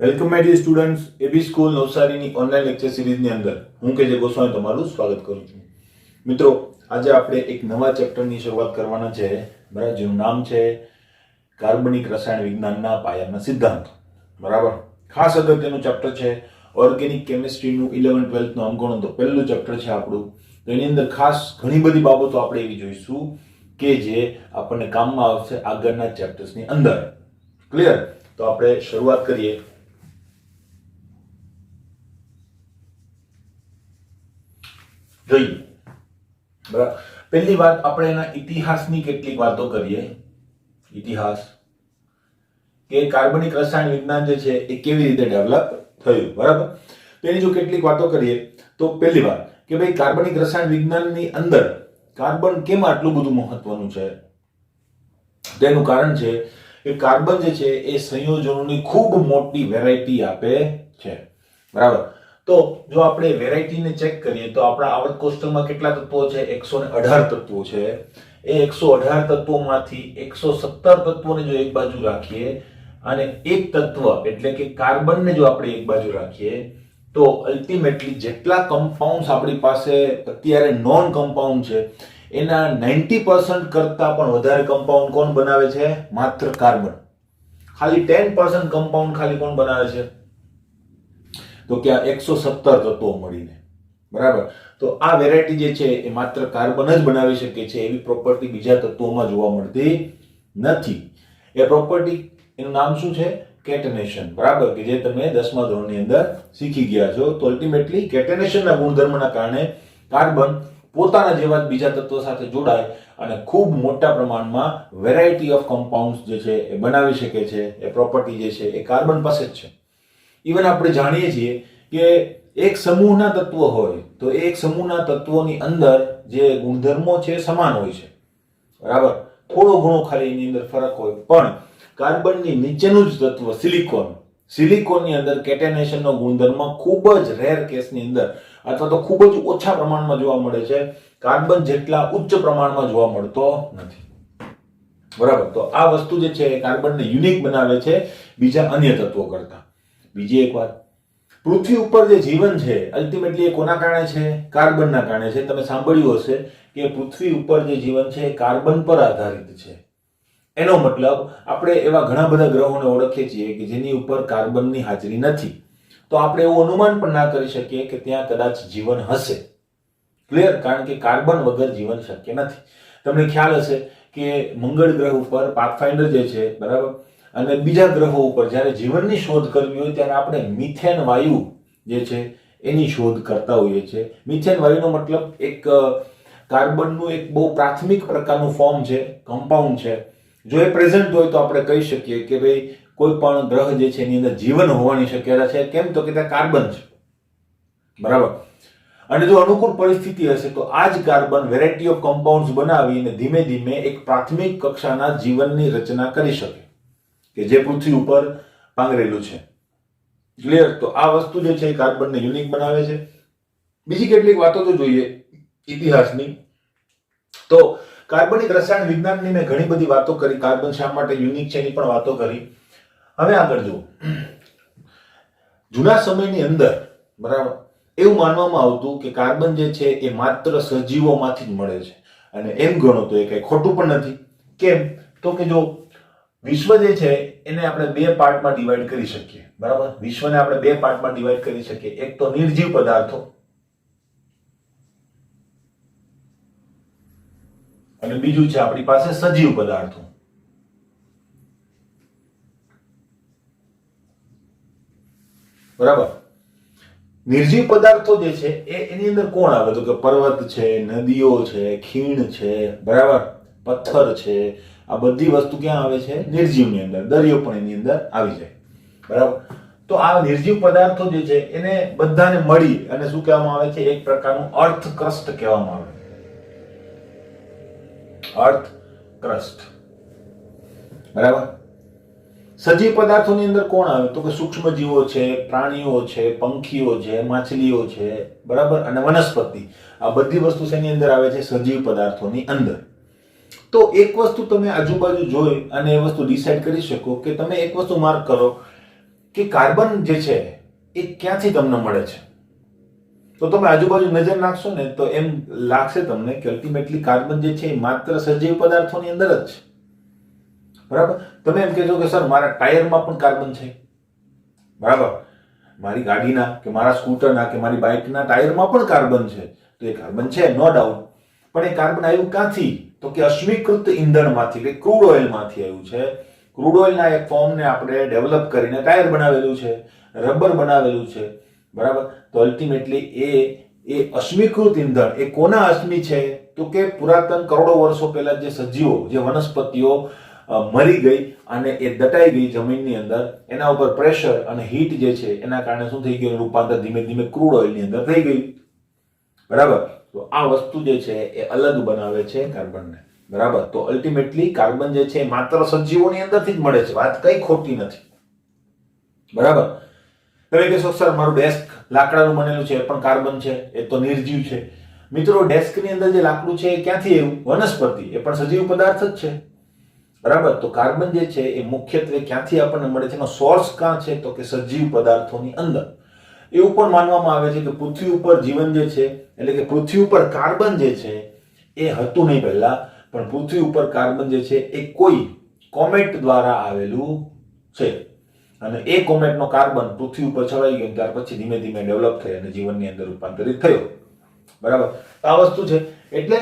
Welcome my dear students AB school નવસારીની online lecture સિરીઝની અંદર હું કેજે ગોસ્વામી તમારું સ્વાગત કરું છું. મિત્રો, આજે આપણે એક નવા ચેપ્ટરની શરૂઆત કરવાના છે, બરાબર, જેનું નામ છે કાર્બનિક રસાયણ વિજ્ઞાનના પાયાના સિદ્ધાંતો. બરાબર, ખાસ અગત્યનું ચેપ્ટર છે. ઓર્ગેનિક કેમિસ્ટ્રીનું 11-12નું અંકગણો તો પહેલું ચેપ્ટર છે આપણું. તો એની અંદર ખાસ ઘણી બધી બાબતો આપણે એવી જોઈશું કે જે આપણને કામમાં આવશે આગળના ચેપ્ટર્સની અંદર. ક્લિયર? તો આપણે શરૂઆત કરીએ. જોઈએ, બરાબર. પહેલી વાત, આપણે એના ઇતિહાસની કેટલીક વાતો કરીએ. ઇતિહાસ કે કાર્બનિક રસાયણ વિજ્ઞાન જે છે એ કેવી રીતે ડેવલપ થયું. બરાબર, તો એની જો કેટલીક વાતો કરીએ તો પહેલી વાત કે ભાઈ કાર્બનિક રસાયણ વિજ્ઞાનની અંદર કાર્બન કેમ આટલું બધું મહત્વનું છે. તેનું કારણ છે કે કાર્બન જે છે એ સંયોજનોની ખૂબ મોટી વેરાયટી આપે છે. બરાબર, તો જો આપણે વેરાયટીને ચેક કરીએ તો આપણા આવર્ત કોષ્ટકમાં કેટલા તત્વો છે? 118 તત્વો છે. એ 118 તત્વોમાંથી 117 તત્વોને જો એક બાજુ રાખીએ અને એક તત્વ એટલે કે કાર્બનને જો આપણે એક બાજુ રાખીએ તો અલ્ટિમેટલી જેટલા કમ્પાઉન્ડ્સ આપણી પાસે અત્યારે નોન કમ્પાઉન્ડ છે એના 90% કરતા પણ વધારે કમ્પાઉન્ડ કોણ બનાવે છે? માત્ર કાર્બન. ખાલી 10% કમ્પાઉન્ડ ખાલી કોણ બનાવે છે? તો કે આ 117 તત્વો મળીને. બરાબર, તો આ વેરાયટી જે છે એ માત્ર કાર્બન જ બનાવી શકે છે. એવી પ્રોપર્ટી બીજા તત્વોમાં જોવા મળતી નથી. એ પ્રોપર્ટી, એનું નામ શું છે? કેટનેશન. બરાબર, કે જે તમે 10મા ધોરણની અંદર શીખી ગયા છો. તો અલ્ટિમેટલી કેટનેશનના ગુણધર્મના કારણે કાર્બન પોતાના જેવા જ બીજા તત્વો સાથે જોડાય અને ખૂબ મોટા પ્રમાણમાં વેરાયટી ઓફ કમ્પાઉન્ડ્સ જે છે એ બનાવી શકે છે. એ પ્રોપર્ટી જે છે એ કાર્બન પાસે જ છે. ઇવન આપણે જાણીએ છીએ કે એક સમૂહના તત્વો હોય તો એક સમૂહના તત્વોની અંદર જે ગુણધર્મો છે સમાન હોય છે. બરાબર, થોડો ઘણો ખાલી એની અંદર ફરક હોય. પણ કાર્બનની નીચેનું જ તત્વ સિલિકોનની અંદર કેટેનેશનનો ગુણધર્મ ખૂબ જ રેર કેસની અંદર અથવા તો ખૂબ જ ઓછા પ્રમાણમાં જોવા મળે છે. કાર્બન જેટલા ઉચ્ચ પ્રમાણમાં જોવા મળતો નથી. બરાબર, તો આ વસ્તુ જે છે એ કાર્બનને યુનિક બનાવે છે બીજા અન્ય તત્વો કરતા. બીજી એક વાત, પૃથ્વી ઉપર જે જીવન છે અલ્ટિમેટલી એ કોના કારણે છે? કાર્બનના કારણે છે. તમે સાંભળ્યું હશે કે પૃથ્વી ઉપર જે જીવન છે એ કાર્બન પર આધારિત છે. એનો મતલબ આપણે એવા ઘણા બધા ગ્રહોને ઓળખીએ છીએ કે જેની ઉપર કાર્બનની હાજરી નથી. તો આપણે એવું અનુમાન પણ ના કરી શકીએ કે ત્યાં કદાચ જીવન હશે. ક્લિયર? કારણ કે કાર્બન વગર જીવન શક્ય નથી. તમને ખ્યાલ હશે કે મંગળ ગ્રહ ઉપર પાથફાઇન્ડર જે છે, બરાબર, અને બીજા ગ્રહો ઉપર જ્યારે જીવનની શોધ કરવી હોય ત્યારે આપણે મિથેન વાયુ જે છે એની શોધ કરતા હોઈએ છીએ. મિથેન વાયુનો મતલબ એક કાર્બનનું એક બહુ પ્રાથમિક પ્રકારનું ફોર્મ છે, કમ્પાઉન્ડ છે. જો એ પ્રેઝન્ટ હોય તો આપણે કહી શકીએ કે ભાઈ કોઈ પણ ગ્રહ જે છે એની અંદર જીવન હોવાની શક્યતા છે. કેમ? તો કે ત્યાં કાર્બન છે. બરાબર, અને જો અનુકૂળ પરિસ્થિતિ હશે તો આ જ કાર્બન વેરાયટી ઓફ કમ્પાઉન્ડ્સ બનાવીને ધીમે ધીમે એક પ્રાથમિક કક્ષાના જીવનની રચના કરી શકે કે જે પૃથ્વી ઉપર પાંગરેલું છે. ક્લિયર? તો આ વસ્તુ જે છે એ કાર્બનને યુનિક બનાવે છે. બીજી કેટલીક વાતો તો જોઈએ ઇતિહાસની. તો કાર્બનિક રસાયણ વિજ્ઞાનની મેં ઘણી બધી વાતો કરી. કાર્બન શા માટે યુનિક છે એની પણ વાતો કરી. હવે આગળ જુઓ. જૂના સમયની અંદર, બરાબર, એવું માનવામાં આવતું કે કાર્બન જે છે એ માત્ર સજીવોમાંથી જ મળે છે. અને એમ ગણો તો એ કઈ ખોટું પણ નથી. કેમ? તો કે જો વિશ્વ જે છે એને આપણે બે પાર્ટમાં ડિવાઈડ કરી શકીએ. બરાબર, વિશ્વને આપણે બે પાર્ટમાં ડિવાઈડ કરી શકીએ. એક તો નિર્જીવ પદાર્થો અને બીજું છે આપણી પાસે સજીવ પદાર્થો. બરાબર, નિર્જીવ પદાર્થો જે છે એની અંદર કોણ આવે? તો કે પર્વત છે, નદીઓ છે, ખીણ છે, બરાબર, પથ્થર છે. આ બધી વસ્તુ ક્યાં આવે છે? નિર્જીવની અંદર. દરિયો પણ એની અંદર આવી જાય. બરાબર, તો આ નિર્જીવ પદાર્થો જે છે એને બધાને મળી અને શું કહેવામાં આવે છે? એક પ્રકારનું અર્થ ક્રસ્ટ કહેવામાં આવે. અર્થ ક્રસ્ટ. બરાબર, સજીવ પદાર્થોની અંદર કોણ આવે? તો કે સૂક્ષ્મ જીવો છે, પ્રાણીઓ છે, પંખીઓ છે, માછલીઓ છે, બરાબર, અને વનસ્પતિ. આ બધી વસ્તુ શેની અંદર આવે છે? સજીવ પદાર્થોની અંદર. તો એક વસ્તુ તમે આજુબાજુ જોઈ અને એ વસ્તુ ડિસાઈડ કરી શકો કે તમે એક વસ્તુ માર્ક કરો કે કાર્બન જે છે એ ક્યાંથી તમને મળે છે. તો તમે આજુબાજુ નજર નાખશો ને તો એમ લાગશે તમને કે અલ્ટિમેટલી કાર્બન જે છે એ માત્ર સજીવ પદાર્થોની અંદર જ છે. બરાબર. તમે એમ કહેશો કે સર મારા ટાયરમાં પણ કાર્બન છે. બરાબર. મારી ગાડીના કે મારા સ્કૂટરના કે મારી બાઇકના ટાયરમાં પણ કાર્બન છે. તો એ કાર્બન છે, નો ડાઉટ. પણ એ કાર્બન આવ્યું ક્યાંથી? તો કે અશ્મિકૃત ઈંધણમાંથી કે ક્રૂડ ઓઇલમાંથી આવ્યું છે. ક્રૂડ ઓઇલના એક ફોર્મને આપણે ડેવલપ કરીને ટાયર બનાવેલું છે, રબર બનાવેલું છે. બરાબર. તો અલ્ટિમેટલી એ અશ્મિકૃત ઈંધણ એ કોના અશ્મિ છે? તો કે પુરાતન કરોડો વર્ષો પહેલા જે સજીવો, જે વનસ્પતિઓ મરી ગઈ અને એ દટાઈ ગઈ જમીનની અંદર, એના ઉપર પ્રેશર અને હીટ જે છે એના કારણે શું થઈ ગયું? રૂપાંતર ધીમે ધીમે ક્રૂડ ઓઇલની અંદર થઈ ગયું. બરાબર. તો આ વસ્તુ જે છે એ અલગ બનાવે છે કાર્બનને. બરાબર. તો અલ્ટિમેટલી કાર્બન જે છે માત્ર સજીવોની અંદરથી જ મળે છે. વાત કઈ ખોટી નથી. બરાબર. તમે કહેશો સર મારું ડેસ્ક લાકડાનું બનેલું છે, એ પણ કાર્બન છે, એ તો નિર્જીવ છે. મિત્રો, ડેસ્કની અંદર જે લાકડું છે એ ક્યાંથી આવ્યું? વનસ્પતિ, એ પણ સજીવ પદાર્થ જ છે. બરાબર. તો કાર્બન જે છે એ મુખ્યત્વે ક્યાંથી આપણને મળે છે? એનો સોર્સ ક્યાં છે? તો કે સજીવ પદાર્થોની અંદર. એવું પણ માનવામાં આવે છે કે પૃથ્વી ઉપર જીવન જે છે, એટલે કે પૃથ્વી ઉપર કાર્બન જે છે એ હતું નહીં પહેલા, પણ પૃથ્વી ઉપર કાર્બન જે છે એ કોઈ કોમેટ દ્વારા આવેલું છે. અને એ કોમેટનો કાર્બન પૃથ્વી ઉપર છવાઈ ગયો, ત્યાર પછી ધીમે ધીમે ડેવલપ થઈ અને જીવનની અંદર રૂપાંતરિત થયો. બરાબર. આ વસ્તુ છે. એટલે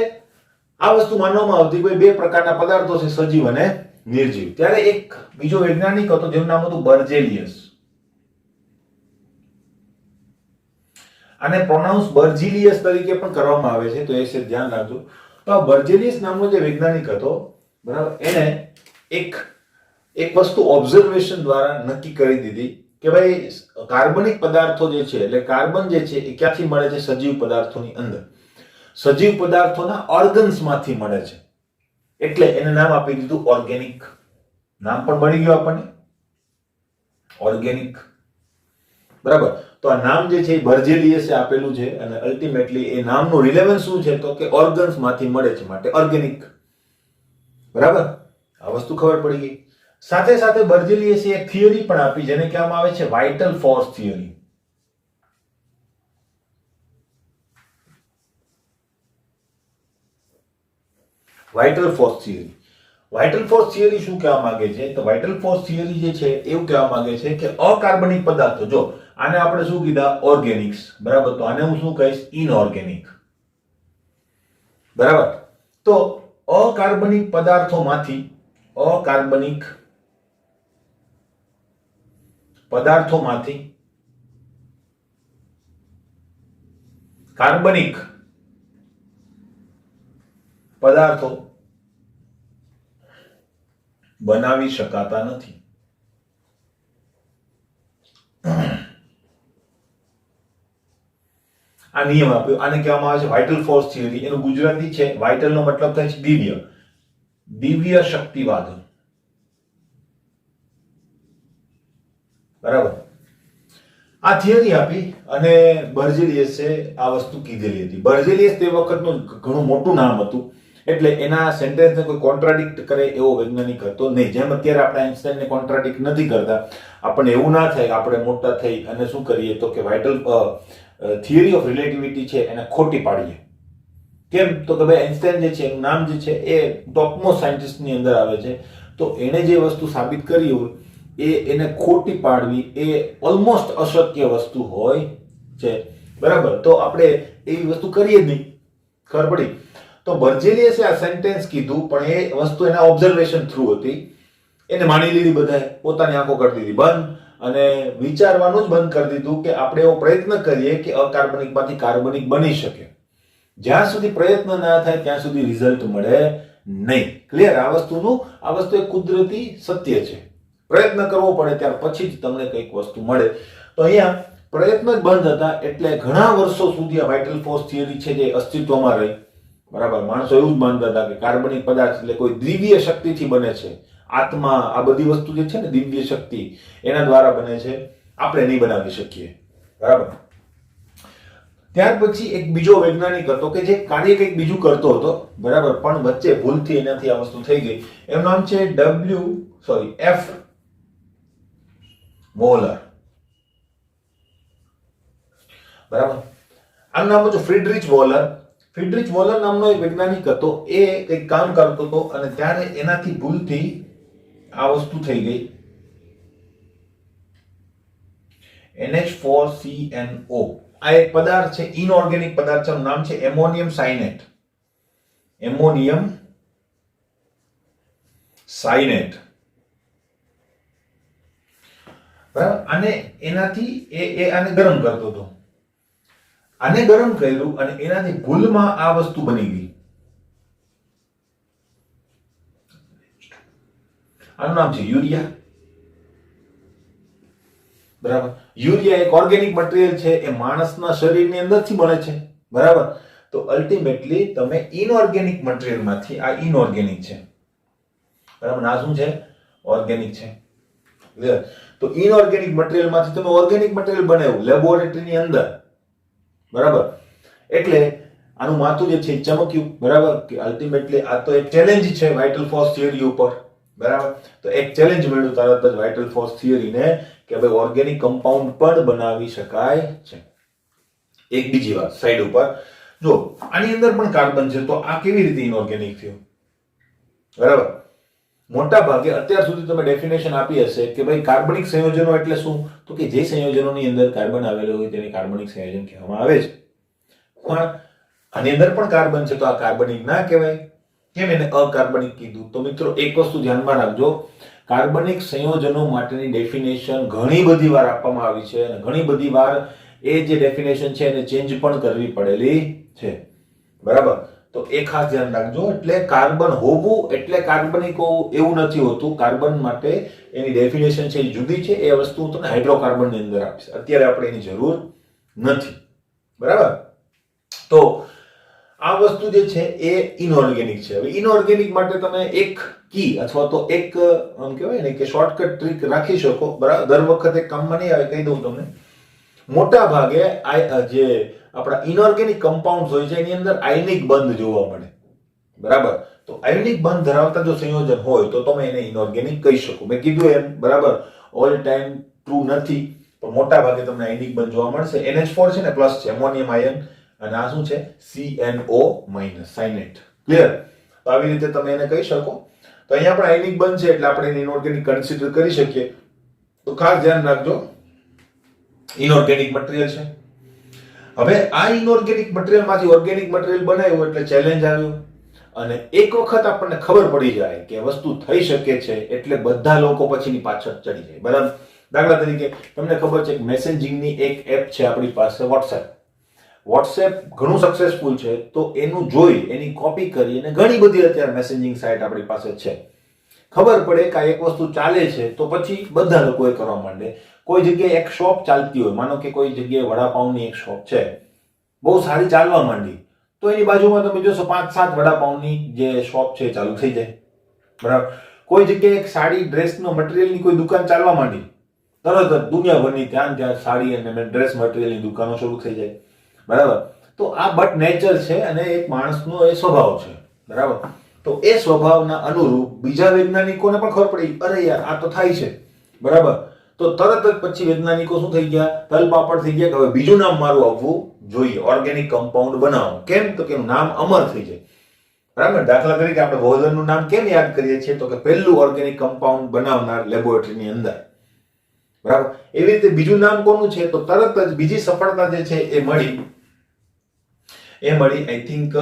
આ વસ્તુ માનવામાં આવતી કે બે પ્રકારના પદાર્થો છે, સજીવ અને નિર્જીવ. ત્યારે એક બીજો વૈજ્ઞાનિક હતો જેનું નામ હતું બર્જેલિયસ. આને પ્રોનાઉન્સ બર્જિલિયસ તરીકે પણ કરવામાં આવે છે, તો એ છે ધ્યાન રાખજો. તો આ બર્જેલિયસ નામનો જે વૈજ્ઞાનિક હતો, બરાબર, એને એક વસ્તુ ઓબ્ઝર્વેશન દ્વારા નક્કી કરી દીધી કે ભાઈ કાર્બનિક પદાર્થો જે છે, એટલે કાર્બન જે છે એ ક્યાંથી મળે છે? સજીવ પદાર્થોની અંદર. સજીવ પદાર્થોના ઓર્ગન્સમાંથી મળે છે. એટલે એને નામ આપી દીધું ઓર્ગેનિક. નામ પણ મળી ગયું આપણને, ઓર્ગેનિક. બરાબર. તો આ નામ જે છે એ બર્જેલિયસે આપેલું છે અને અલ્ટિમેટલી એ નામનું રિલેવન્સ શું છે? તો કે ઓર્ગન્સમાંથી મળે છે, માટે ઓર્ગેનિક. બરાબર. આ વસ્તુ ખબર પડી ગઈ. સાથે સાથે બર્જેલિયસે એક થિયરી પણ આપી જેને કહેવામાં આવે છે vital force theory. Vital force theory. Vital force theory શું કહેવા માંગે છે? તો વાઇટલ ફોર્સ થિયરી જે છે એવું કહેવા માંગે છે કે અકાર્બનિક પદાર્થો, જો આને આપણે શું કીધા? ઓર્ગેનિક્સ. બરાબર. તો આને હું શું કહીશ? ઇનઓર્ગેનિક. બરાબર. તો અકાર્બનિક પદાર્થોમાંથી કાર્બનિક પદાર્થો બનાવી શકાતા નથી. આ નિયમ આપ્યો. આને કહેવામાં આવે છે વાઇટલ ફોર્સ થિયરી. એનું ગુજરાતી છે, વાઇટલ નો મતલબ થાય છે દિવ્ય શક્તિવાદ. બરાબર. આ થિયરી આપી અને બર્જેલિયસે આ વસ્તુ કીધેલી હતી. બર્જેલિયસ તે વખતનું ઘણું મોટું નામ હતું, એટલે એના સેન્ટેન્સને કોઈ કોન્ટ્રાડિક્ટ કરે એવો વૈજ્ઞાનિક હતો નહીં. જેમ અત્યારે આપણે આઈન્સ્ટાઈનને કોન્ટ્રાડિક્ટ નથી કરતા, આપણને એવું ના થાય આપણે મોટા થઈ અને શું કરીએ તો કે વાઇટલ થિયરી ઓફ રિલેટિવિટી છે એને ખોટી પાડીએ. કેમ? તો કે ભાઈ આઈન્સ્ટાઈન જે છે એનું નામ જે છે એ ટોપમોસ્ટ સાયન્ટિસ્ટની અંદર આવે છે, તો એણે જે વસ્તુ સાબિત કરી હોય એને ખોટી પાડવી એ ઓલમોસ્ટ અશક્ય વસ્તુ હોય છે. બરાબર. તો આપણે એવી વસ્તુ કરીએ જ નહીં. ખબર પડી? તો બર્જેલિયસે આ સેન્ટેન્સ કીધું, પણ એ વસ્તુ એના ઓબ્ઝર્વેશન થ્રુ હતી. એને માની લીધી, બધાએ પોતાની આંખો કરી દીધી બંધ અને વિચારવાનું જ બંધ કરી દીધું કે આપણે એવો પ્રયત્ન કરીએ કે અકાર્બનિકમાંથી કાર્બનિક બની શકે. જ્યાં સુધી પ્રયત્ન ના થાય ત્યાં સુધી રિઝલ્ટ મળે નહીં. ક્લિયર? આ વસ્તુ એક કુદરતી સત્ય છે. પ્રયત્ન કરવો પડે ત્યાર પછી જ તમને કંઈક વસ્તુ મળે. તો અહીંયા પ્રયત્ન જ બંધ હતા, એટલે ઘણા વર્ષો સુધી આ વાઇટલ ફોર્સ થિયરી છે જે અસ્તિત્વમાં રહી. બરાબર. માણસો એવું જ માનતા હતા કે કાર્બનિક પદાર્થ એટલે કોઈ દિવ્ય શક્તિથી બને છે. આત્મા, આ બધી વસ્તુ જે છે ને દિવ્ય શક્તિ, એના દ્વારા બને છે, આપણે નહીં બનાવી શકીએ. બરાબર. ત્યાર પછી એક બીજો વૈજ્ઞાનિક હતો કે જે કાર્ય કંઈક બીજું કરતો હતો. બરાબર. પણ વચ્ચે ભૂલથી એનાથી આ વસ્તુ થઈ ગઈ. એનું નામ છે એફ મોલર. બરાબર. આનું નામ હતું ફ્રીડરિચ વોલર. ફ્રીડરિચ વોલર નામનો એક વૈજ્ઞાનિક હતો. એ કંઈક કામ કરતો હતો અને ત્યારે એનાથી ભૂલથી આ વસ્તુ થઈ ગઈ, NH4CNO. આ એક પદાર્થ છે, ઇનઓર્ગેનિક પદાર્થ છે, નામ છે એમોનિયમ સાયનેટ. એમોનિયમ સાયનેટ. બરાબર. અને એનાથી એ આને ગરમ કરતો હતો. આને ગરમ કર્યું અને એનાથી ભૂલમાં આ વસ્તુ બની ગઈ. આનું નામ છે યુરિયા. બરાબર. યુરિયા એક ઓર્ગેનિક મટીરીયલ છે, એ માણસના શરીરની અંદરથી બને છે. બરાબર. તો અલ્ટિમેટલી તમે ઇનઓર્ગેનિક મટીરીયલમાંથી, આ ઇનઓર્ગેનિક છે, બરાબર, આ શું છે? ઓર્ગેનિક છે. ક્લિયર? તો ઇનઓર્ગેનિક મટીરીયલમાંથી તમે ઓર્ગેનિક મટીરીયલ બનાવ્યું લેબોરેટરીની અંદર. બરાબર. એટલે આનું માથું જે છે ચમક્યું. બરાબર. કે અલ્ટિમેટલી આ તો એક ચેલેન્જ છે વાઇટલ ફોર્સ થિયરી ઉપર. બરાબર. તો એક ચેલેન્જ મળ્યું તરત જ વાઇટલ ફોર્સ થિયરીને કે ભાઈ ઓર્ગેનિક કમ્પાઉન્ડ પણ બનાવી શકાય છે. એક બીજી વાત સાઈડ ઉપર જો, આની અંદર પણ કાર્બન છે, તો આ કેવી રીતે ઇનઓર્ગેનિક થયું? બરાબર. મોટા ભાગે અત્યાર સુધી તમે ડેફિનેશન આપી હશે કે ભાઈ કાર્બનિક સંયોજનો એટલે શું? તો કે જે સંયોજનોની અંદર કાર્બન આવેલો હોય તેને કાર્બનિક સંયોજન કહેવામાં આવે છે. પણ આની અંદર પણ કાર્બન છે, તો આ કાર્બનિક ના કહેવાય. કેમ એને અકાર્બનિક કીધું? તો મિત્રો એક વસ્તુ ધ્યાનમાં રાખજો, કાર્બનિક સંયોજનો માટેની ડેફિનેશન ઘણી બધી વાર આપવામાં આવી છે અને ઘણી બધી વાર એ જે ડેફિનેશન છે એને ચેન્જ પણ કરવી પડેલી છે. બરાબર. તો એ ખાસ ધ્યાન રાખજો. એટલે કાર્બન હોવું એટલે કાર્બનિક હોવું એવું નથી હોતું. કાર્બન માટે એની ડેફિનેશન છે એ જુદી છે. એ વસ્તુ હું તમને હાઇડ્રોકાર્બનની અંદર આપીશ. અત્યારે આપણે એની જરૂર નથી. બરાબર. તો આ વસ્તુ જે છે એ ઇનઓર્ગેનિક છે. હવે ઇનઓર્ગેનિક માટે તમે એક કી અથવા તો એક આમ કહેવાય ને કે શોર્ટકટ ટ્રીક રાખી શકો. બરાબર. દર વખતે કામમાં નહીં આવે, કહી દઉં તમને. મોટા ભાગે જે આપણા ઇનઓર્ગેનિક કમ્પાઉન્ડ્સ હોય છે એની અંદર આયનિક બંધ જોવા મળે. બરાબર. તો આયનિક બંધ ધરાવતા જો સંયોજન હોય તો તમે એને ઇનઓર્ગેનિક કહી શકો. મેં કીધું એમ, બરાબર, ઓલ ટાઈમ ટ્રુ નથી, પણ મોટા ભાગે તમને આયનિક બંધ જોવા મળશે. NH4 છે ને પ્લસ છે, એમોનિયમ આયન, અને આ શું છે? CNO minus, cyanate. ક્લિયર? તો આવી રીતે તમે એને કહી શકો. તો અહીંયા પણ આયનિક બંધ છે એટલે આપણે એને ઇનઓર્ગેનિક કન્સિડર કરી શકીએ. તો ખાસ ધ્યાન રાખજો, ઇનઓર્ગેનિક મટીરીયલ છે. હવે આ ઇનઓર્ગેનિક મટીરીયલમાંથી ઓર્ગેનિક મટીરીયલ બનાવ્યું એટલે ચેલેન્જ આવ્યો. અને એક વખત આપણને ખબર પડી જાય કે વસ્તુ થઈ શકે છે એટલે બધા લોકો પછીની પાછળ ચડી જાય. બરાબર. દાખલા તરીકે તમને ખબર છે કે મેસેજિંગની એક એપ છે આપણી પાસે, WhatsApp. WhatsApp ઘણું સક્સેસફુલ છે, તો એનું જોઈ એની કોપી કરી અને ઘણી બધી અત્યારે મેસેજિંગ સાઇટ આપણી પાસે છે. ખબર પડે કે આ એક વસ્તુ ચાલે છે તો પછી બધા લોકો એ કરવા માંડે. કોઈ જગ્યાએ એક શોપ ચાલતી હોય, માનો કે કોઈ જગ્યાએ વડાપાઉંની એક શોપ છે, બહુ સારી ચાલવા માંડી, તો એની બાજુમાં તમે જોશો 5-7 વડાપાઉંની જે શોપ છે ચાલુ થઈ જાય. બરાબર. કોઈ જગ્યાએ એક સાડી ડ્રેસનો મટીરીયલની કોઈ દુકાન ચાલવા માંડી, તરત જ દુનિયાભરની ત્યાં સાડી અને ડ્રેસ મટીરીયલની દુકાનો શરૂ થઈ જાય. બરાબર. તો આ બટ નેચર છે અને એક માણસનો એ સ્વભાવ છે. બરાબર. તો એ સ્વભાવના અનુરૂપ બીજા વૈજ્ઞાનિકોને પણ ખબર પડી, અરે યાર આ તો થાય છે. બરાબર. તો તરત જ પછી વૈજ્ઞાનિકો શું થઈ ગયા? તલપાપડ થઈ ગયા કે હવે બીજું નામ મારું આવવું જોઈએ, ઓર્ગેનિક કમ્પાઉન્ડ બનાવો. કેમ? તો કે એનું નામ અમર થઈ જાય. બરાબર. દાખલા તરીકે આપણે વોલરનું નામ કેમ યાદ કરીએ છીએ? તો કે પહેલું ઓર્ગેનિક કમ્પાઉન્ડ બનાવનાર લેબોરેટરીની અંદર. બરાબર. એવી રીતે બીજું નામ કોનું છે? તો તરત જ બીજી સફળતા જે છે એ મળી આઈ થિંક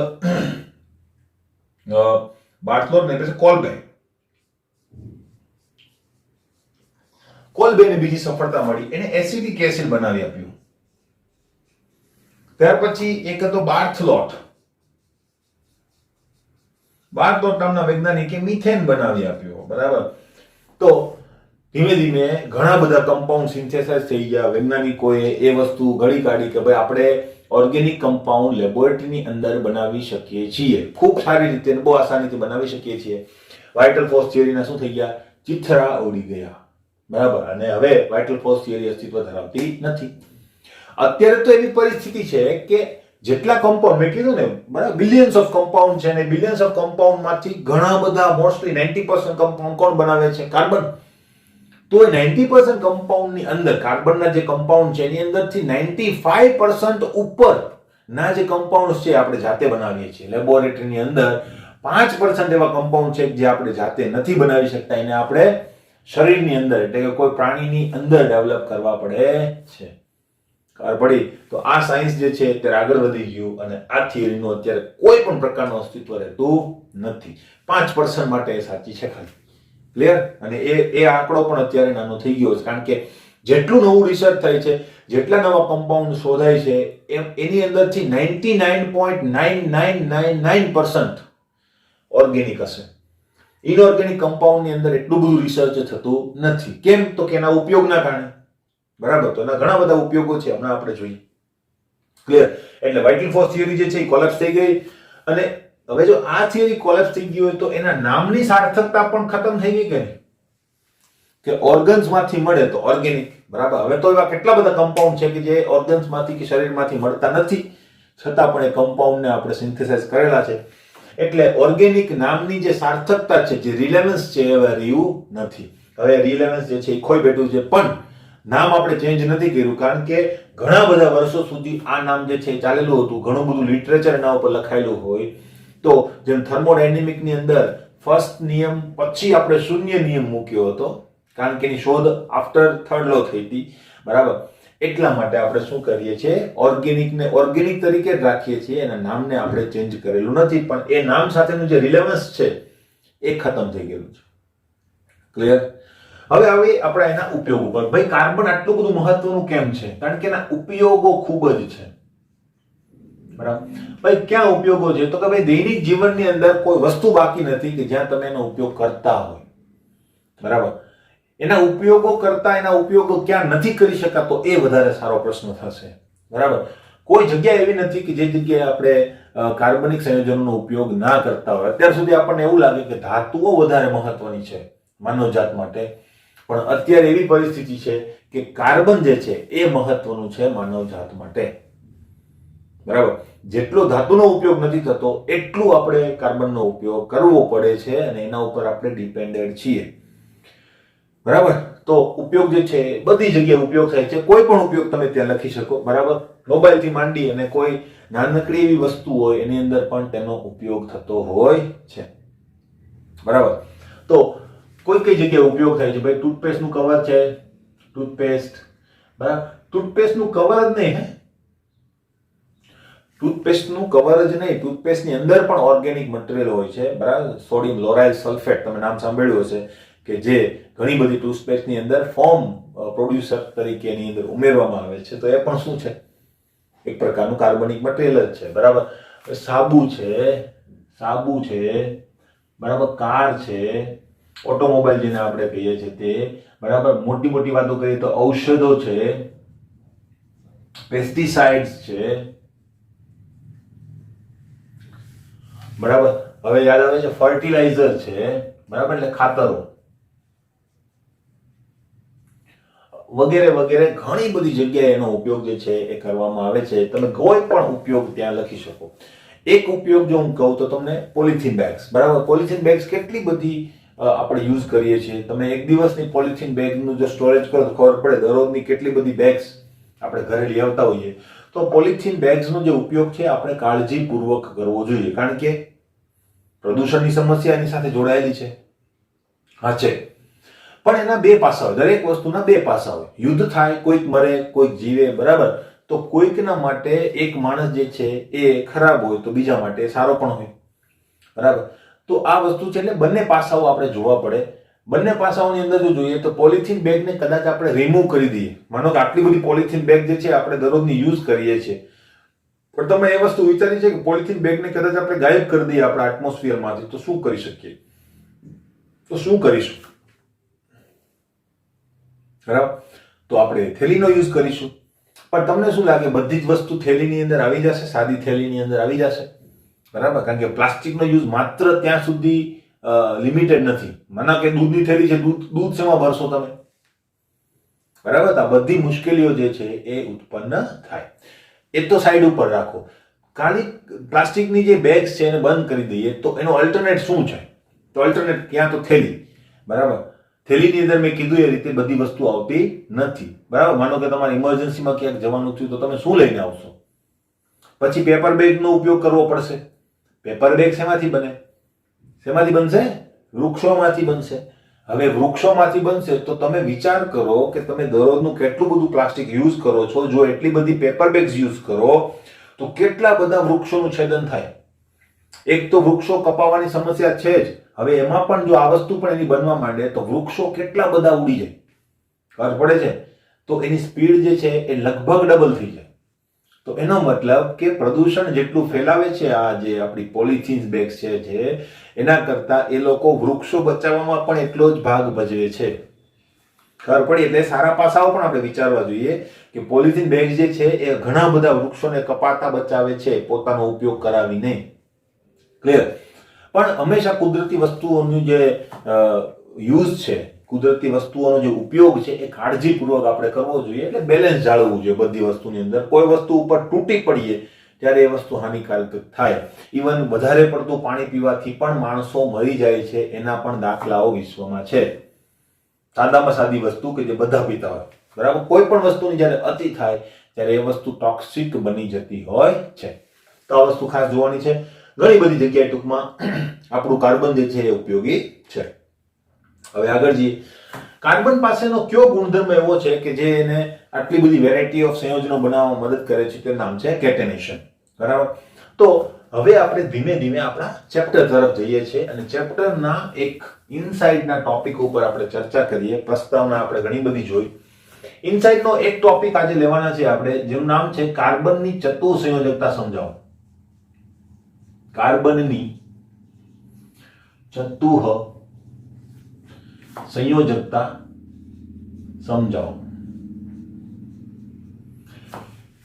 બાર્થલોર ને પછી કોલબેને બીજી સફળતા મળી. એને એસિટિક એસિડ બનાવી આપ્યું. ત્યાર પછી એક હતો બાર્થલોટ નામના વૈજ્ઞાનિકે મિથેન બનાવી આપ્યો. બરાબર. તો ધીમે ધીમે ઘણા બધા કમ્પાઉન્ડ સિન્થેસાઇઝ થઈ ગયા. વૈજ્ઞાનિકોએ એ વસ્તુ ઘડી કાઢી કે ભાઈ આપણે ઓર્ગેનિક કમ્પાઉન્ડ લેબોરેટરીની અંદર બનાવી શકીએ છીએ, ખૂબ સારી રીતે, બહુ આસાનીથી બનાવી શકીએ છીએ. વાઇટલ ફોર્સ થિયરીના શું થઈ ગયા? ચિથરા ઉડી ગયા. બરાબર. અને હવે વાઇટલ ફોર્સ થિયરી અસ્તિત્વ ધરાવતી નથી. અત્યારે તો એવી પરિસ્થિતિ છે કે જેટલા કમ્પાઉન્ડ મેં કીધું ને, બરાબર, બિલિયન્સ ઓફ કમ્પાઉન્ડ છે, અને બિલિયન્સ ઓફ કમ્પાઉન્ડ માંથી ઘણા બધા મોસ્ટલી 90% કમ્પાઉન્ડ કોણ બનાવે છે? કાર્બન. તો 90% કમ્પાઉન્ડની અંદર કાર્બનના જે કમ્પાઉન્ડ છે એની અંદરથી 95% ઉપરના જે કમ્પાઉન્ડ છે આપણે જાતે બનાવીએ છીએ. લેબોરેટરીની અંદર 5% એવા કમ્પાઉન્ડ છે જે આપણે જાતે નથી બનાવી શકતા, એને આપણે શરીરની અંદર એટલે કે કોઈ પ્રાણીની અંદર ડેવલપ કરવા પડે છે. ખબર પડી? તો આ સાયન્સ જે છે અત્યારે આગળ વધી ગયું અને આ થિયરીનું અત્યારે કોઈ પણ પ્રકારનું અસ્તિત્વ રહેતું નથી. 5% માટે એ સાચી છે ખાલી. ક્લિયર? અને એ આંકડો પણ અત્યારે નાનો થઈ ગયો છે, કારણ કે જેટલું નવું રિસર્ચ થાય છે, જેટલા નવા કમ્પાઉન્ડ શોધાય છે એની અંદરથી 99.9999% ઓર્ગેનિક હશે. ઇનઓર્ગેનિક કમ્પાઉન્ડની અંદર એટલું બધું રિસર્ચ થતું નથી. કેમ? તો કે એના ઉપયોગના કારણે. બરાબર? તો એના ઘણા બધા ઉપયોગો છે, હમણાં આપણે જોઈએ. ક્લિયર? એટલે વાઇટલ ફોર્સ થિયરી જે છે એ કોલેપ્સ થઈ ગઈ. અને હવે જો આ થિયરી કોલેપ્સ થઈ ગઈ હોય તો એના નામની સાર્થકતા પણ ખતમ થઈ ગઈ કે નહીં? કે ઓર્ગન્સ માંથી મળે તો ઓર્ગેનિક. બરાબર? હવે તો એવા કેટલા બધા કમ્પાઉન્ડ છે કે જે ઓર્ગન્સ માંથી કે શરીરમાંથી મળતા નથી, છતાં પણ એ કમ્પાઉન્ડને આપણે સિન્થેસાઇઝ કરેલા છે. એટલે ઓર્ગેનિક નામની જે સાર્થકતા છે, જે રિલેવન્સ છે, એ રહ્યું નથી. હવે રિલેવન્સ જે છે એ ખોઈ બેઠું છે, પણ નામ આપણે ચેન્જ નથી કર્યું, કારણ કે ઘણા બધા વર્ષો સુધી આ નામ જે છે ચાલેલું હતું. ઘણું બધું લિટરેચર એના ઉપર લખાયેલું હોય. તો જેમ થર્મોડાયનેમિક ની અંદર ફર્સ્ટ નિયમ પછી આપણે શૂન્ય નિયમ મૂક્યો હતો, કારણ કે એની શોધ આફ્ટર થર્ડ લો થઈ હતી. બરાબર? એટલા માટે આપણે શું કરીએ છીએ, ઓર્ગેનિકને ઓર્ગેનિક તરીકે જ રાખીએ છીએ, એના નામને આપણે ચેન્જ કરેલું નથી, પણ એ નામ સાથેનું જે રિલેવન્સ છે એ ખતમ થઈ ગયેલું છે. ક્લિયર? હવે આપણે એના ઉપયોગ ઉપર, ભાઈ કાર્બન આટલું બધું મહત્વનું કેમ છે? કારણ કે એના ઉપયોગો ખૂબ જ છે. બરાબર? ભાઈ ક્યાં ઉપયોગો છે? તો કે ભાઈ દૈનિક જીવનની અંદર કોઈ વસ્તુ બાકી નથી કે જ્યાં તમે એનો ઉપયોગ કરતા હોય. બરાબર? એના ઉપયોગો કરતા એના ઉપયોગો ક્યાં નથી કરી શકાતો એ વધારે સારો પ્રશ્ન થશે. બરાબર? કોઈ જગ્યા એવી નથી કે જે જગ્યાએ આપણે કાર્બનિક સંયોજનોનો ઉપયોગ ના કરતા હોય. અત્યાર સુધી આપણને એવું લાગે કે ધાતુઓ વધારે મહત્વની છે માનવજાત માટે, પણ અત્યારે એવી પરિસ્થિતિ છે કે કાર્બન જે છે એ મહત્વનું છે માનવજાત માટે. બરાબર? જેટલો ધાતુનો ઉપયોગ નથી થતો એટલું આપણે કાર્બનનો ઉપયોગ કરવો પડે છે અને એના ઉપર આપણે ડિપેન્ડેડ છીએ. બરાબર? તો ઉપયોગ જે છે બધી જગ્યાએ ઉપયોગ થાય છે. કોઈ પણ ઉપયોગ તમે ત્યાં લખી શકો. બરાબર? મોબાઈલ થી માંડી અને કોઈ નાનકડી એવી વસ્તુ હોય એની અંદર પણ તેનો ઉપયોગ થતો હોય છે. બરાબર? તો કોઈ કઈ જગ્યાએ ઉપયોગ થાય છે? ભાઈ ટૂથપેસ્ટ નું કવર છે, ટૂથપેસ્ટ. બરાબર? ટૂથપેસ્ટ નું કવર જ નહીં, ટૂથપેસ્ટ નું કવર જ નહીં, ટૂથપેસ્ટ ની અંદર પણ ઓર્ગેનિક મટીરિયલ હોય છે. બરાબર? સોડિયમ લોરાઇલ સલ્ફેટ, તમે નામ સાંભળ્યું હશે, કે જે ઘણી બધી ટૂથપેસ્ટ ની અંદર ફોર્મ પ્રોડ્યુસર તરીકે એની અંદર ઉમેરવામાં આવે છે. તો એ પણ શું છે? એક પ્રકારનું કાર્બનિક મટીરિયલ જ છે. બરાબર? સાબુ છે. બરાબર? કાર છે, ઓટોમોબાઈલ જેને આપણે કહીએ છીએ તે. બરાબર? મોટી મોટી વાતો કરીએ તો ઔષધો છે, પેસ્ટિસાઇડ્સ છે. બરાબર? હવે યાદ આવે છે ફર્ટિલાઇઝર છે. બરાબર? એટલે ખાતરો વગેરે વગેરે ઘણી બધી જગ્યાએ એનો ઉપયોગ જે છે એ કરવામાં આવે છે. તમે કોઈ પણ ઉપયોગ ત્યાં લખી શકો. એક ઉપયોગ જો હું કહું તો તમને પોલિથીન બેગ્સ. બરાબર? પોલિથીન બેગ્સ કેટલી બધી આપણે યુઝ કરીએ છીએ. તમે એક દિવસની પોલિથીન બેગનું જો સ્ટોરેજ કરો તો ખબર પડે દરરોજની કેટલી બધી બેગ્સ આપણે ઘરે લઈ આવતા હોઈએ. તો પોલિથીન બેગ્સનો જે ઉપયોગ છે આપણે કાળજીપૂર્વક કરવો જોઈએ, કારણ કે પ્રદૂષણની સમસ્યા એની સાથે જોડાયેલી છે. હા છે, પણ એના બે પાસા હોય. દરેક વસ્તુના બે પાસા હોય. યુદ્ધ થાય, કોઈક મરે, કોઈક જીવે. બરાબર? તો કોઈકના માટે એક માણસ જે છે એ ખરાબ હોય તો બીજા માટે સારો પણ હોય. બરાબર? તો આ વસ્તુ છે, એટલે બંને પાસાઓ આપણે જોવા પડે. બંને પાસાઓની અંદર જો જોઈએ તો પોલિથીન બેગને કદાચ આપણે રિમૂવ કરી દઈએ. માનો કે આટલી બધી પોલિથીન બેગ જે છે આપણે દરરોજની યુઝ કરીએ છીએ, પણ તમે એ વસ્તુ વિચારી છે કે પોલિથીન બેગને કદાચ આપણે ગાયબ કરી દઈએ આપણા એટમોસ્ફિયરમાંથી, તો શું કરી શકીએ? તો શું કરીશું? બરાબર? તો આપણે થેલીનો યુઝ કરીશું. પણ તમને શું લાગે બધી જ વસ્તુ થેલીની અંદર આવી જશે? સાદી થેલીની અંદર આવી જશે? બરાબર? કારણ કે પ્લાસ્ટિકનો યુઝ માત્ર ત્યાં સુધી લિમિટેડ નથી. માના કે દૂધની થેલી છે, દૂધ શેમાં ભરશો તમે? બરાબર? આ બધી મુશ્કેલીઓ જે છે એ ઉત્પન્ન થાય. એ તો સાઈડ ઉપર રાખો. ખાલી પ્લાસ્ટિકની જે બેગ્સ છે એને બંધ કરી દઈએ તો એનો અલ્ટરનેટ શું છે? તો અલ્ટરનેટ ક્યાં તો થેલી. બરાબર? થેલીની અંદર મેં કીધું એ રીતે બધી વસ્તુ આવતી નથી, બરાબર. માનો કે તમારે ઇમરજન્સીમાં ક્યાંક જવાનું થયું તો તમે શું લઈને આવશો? પછી પેપર બેગનો ઉપયોગ કરવો પડશે. પેપર બેગ શેમાંથી બને? શેમાંથી બનશે? વૃક્ષોમાંથી બનશે. હવે વૃક્ષોમાંથી બનશે તો તમે વિચાર કરો કે તમે દરરોજનું કેટલું બધું પ્લાસ્ટિક યુઝ કરો છો. જો એટલી બધી પેપર બેગ્સ યુઝ કરો તો કેટલા બધા વૃક્ષોનું છેદન થાય. એક તો વૃક્ષો કપાવવાની સમસ્યા છે જ, હવે એમાં પણ જો આ વસ્તુ પણ એની બનવા માંડે તો વૃક્ષો કેટલા બધા ઉડી જાય, ખબર પડે છે? તો એની સ્પીડ જે છે એ લગભગ ડબલ થઈ જાય. તો એનો મતલબ કે પ્રદૂષણ જેટલું ફેલાવે છે આ જે આપણી પોલિથીન બેગ્સ છે એના કરતા એ લોકો વૃક્ષો બચાવવામાં પણ એટલો જ ભાગ ભજવે છે, ખબર પડી? એટલે સારા પાસાઓ પણ આપણે વિચારવા જોઈએ કે પોલિથીન બેગ જે છે એ ઘણા બધા વૃક્ષોને કપાતા બચાવે છે પોતાનો ઉપયોગ કરાવીને. ક્લિયર? પણ હંમેશા કુદરતી વસ્તુઓનું જે યુઝ છે, કુદરતી વસ્તુઓનો જે ઉપયોગ છે એ કાળજીપૂર્વક આપણે કરવો જોઈએ. એટલે બેલેન્સ જાળવવું જોઈએ બધી વસ્તુની અંદર. કોઈ વસ્તુ ઉપર તૂટી પડીએ ત્યારે એ વસ્તુ હાનિકારક થાય. ઇવન વધારે પડતું પાણી પીવાથી પણ માણસો મરી જાય છે, એના પણ દાખલાઓ વિશ્વમાં છે. સાદામાં સાદી વસ્તુ કે જે બધા પીતા હોય, બરાબર. કોઈ પણ વસ્તુની જ્યારે અતિ થાય ત્યારે એ વસ્તુ ટોક્સિક બની જતી હોય છે. તો આ વસ્તુ ખાસ જોવાની છે. ઘણી બધી જગ્યાએ ટૂંકમાં આપણું કાર્બન જે છે એ ઉપયોગી છે. હવે આગળ જઈએ. કાર્બન પાસેનો કયો ગુણધર્મ એવો છે કે જે એને આટલી બધી વેરાયટી ઓફ સંયોજનો બનાવવામાં મદદ કરે છે? તેનું નામ છે કેટેનેશન, બરાબર. તો હવે આપણે ધીમે ધીમે આપણા ચેપ્ટર તરફ જઈએ છીએ અને ચેપ્ટરના એક ઇનસાઇડના ટોપિક ઉપર આપણે ચર્ચા કરીએ. પ્રસ્તાવના આપણે ઘણી બધી જોઈ. ઇનસાઇડનો એક ટોપિક આજે લેવાના છે આપણે, જેનું નામ છે કાર્બનની ચતુઃ સંયોજકતા સમજાવો. કાર્બનની ચતુઃ સંયોજકતા સમજાવો.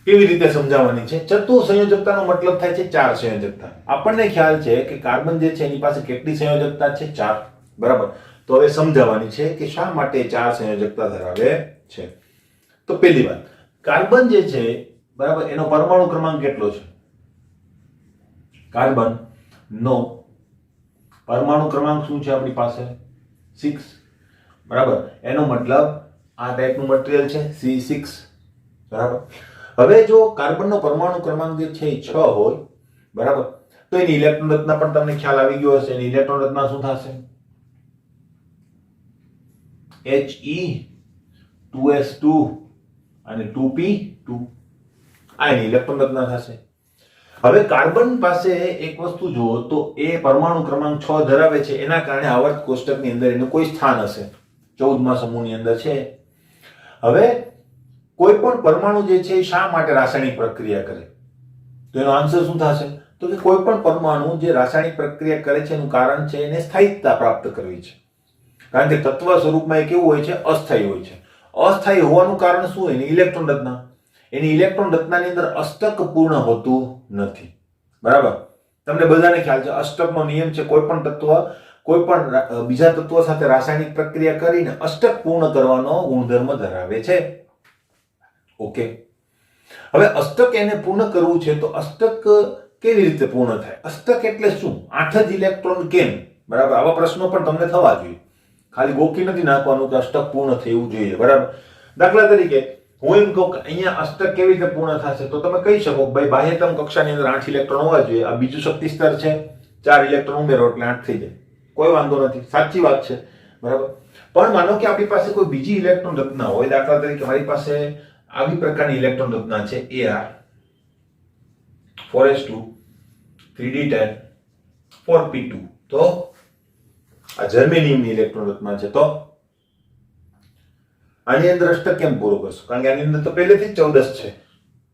કેવી રીતે સમજાવવાની છે? ચતુઃ સંયોજકતાનો મતલબ થાય છે 4 સંયોજકતા. આપણને ખ્યાલ છે કે કાર્બન જે છે એની પાસે કેટલી સંયોજકતા છે? 4, બરાબર. તો હવે સમજાવવાની છે કે શા માટે 4 સંયોજકતા ધરાવે છે. તો પહેલી વાત, કાર્બન જે છે, બરાબર, એનો પરમાણુ ક્રમાંક કેટલો છે? કાર્બન નો પરમાણુ ક્રમાંક શું છે આપણી પાસે? 6, બરાબર. એનો મતલબ આ ટાઈપનું મટીરીયલ છે C6, બરાબર. હવે જો કાર્બનનો પરમાણુ ક્રમાંક જે છે એ 6 હોય, બરાબર, તો એની ઇલેક્ટ્રોન રચના પણ તમને ખ્યાલ આવી ગયો હશે. એની ઇલેક્ટ્રોન રચના શું થશે? He2s2 અને 2p2. આ એની ઇલેક્ટ્રોન રચના થશે. હવે કાર્બન પાસે એક વસ્તુ જુઓ તો એ પરમાણુ ક્રમાંક 6 ધરાવે છે, એના કારણે આવર્ત કોષ્ટકની અંદર એનું કોઈ સ્થાન હશે, 14મા સમૂહની અંદર છે. હવે કોઈ પણ પરમાણુ જે છે એ શા માટે રાસાયણિક પ્રક્રિયા કરે? તો એનો આન્સર શું થશે? તો કે કોઈ પણ પરમાણુ જે રાસાયણિક પ્રક્રિયા કરે છે એનું કારણ છે એને સ્થાયિકતા પ્રાપ્ત કરવી છે. કારણ કે તત્વ સ્વરૂપમાં એ કેવું હોય છે? અસ્થાયી હોય છે. અસ્થાયી હોવાનું કારણ શું? એની ઇલેક્ટ્રોન રચના. એની ઇલેક્ટ્રોન રચનાની અંદર અષ્ટક પૂર્ણ હોતું નથી, બરાબર. તમને બધાને ખ્યાલ છે અષ્ટકનો નિયમ છે, કોઈ પણ તત્વ કોઈ પણ બીજા તત્વ સાથે રાસાયણિક પ્રક્રિયા કરીને અષ્ટક પૂર્ણ કરવાનો ગુણધર્મ ધરાવે છે. ઓકે. હવે અષ્ટક એને પૂર્ણ કરવું છે તો અષ્ટક કેવી રીતે પૂર્ણ થાય? અષ્ટક એટલે શું? 8 જ ઇલેક્ટ્રોન કેમ? બરાબર. આવા પ્રશ્નો પણ તમને થવા જોઈએ. ખાલી ગોખી નથી નાખવાનું કે અષ્ટક પૂર્ણ થવું જોઈએ, બરાબર. દાખલા તરીકે હું એમ કહું કે અહીંયા અષ્ટક કેવી રીતે પૂર્ણ થશે, તો તમે કહી શકો ભાઈ બાહ્યતમ કક્ષાની અંદર 8 ઇલેક્ટ્રોન હોવા જોઈએ. આ બીજું શક્તિ સ્તર છે, 4 ઇલેક્ટ્રોન ઉમેરો એટલે 8 થઈ જાય. કોઈ વાંધો નથી, સાચી વાત છે, બરાબર. પણ માનો કે આપણી પાસે કોઈ બીજી ઇલેક્ટ્રોન રચના હોય. દાખલા તરીકે મારી પાસે આવી પ્રકારની ઇલેક્ટ્રોન રચના છે Ar 4s2 3d10 4p2. તો આ જર્મેનિયમની ઇલેક્ટ્રોન રચના છે. તો આની અંદર અષ્ટક કેમ પૂરો કરશો? કારણ કે આની અંદર તો પહેલેથી જ 14 છે,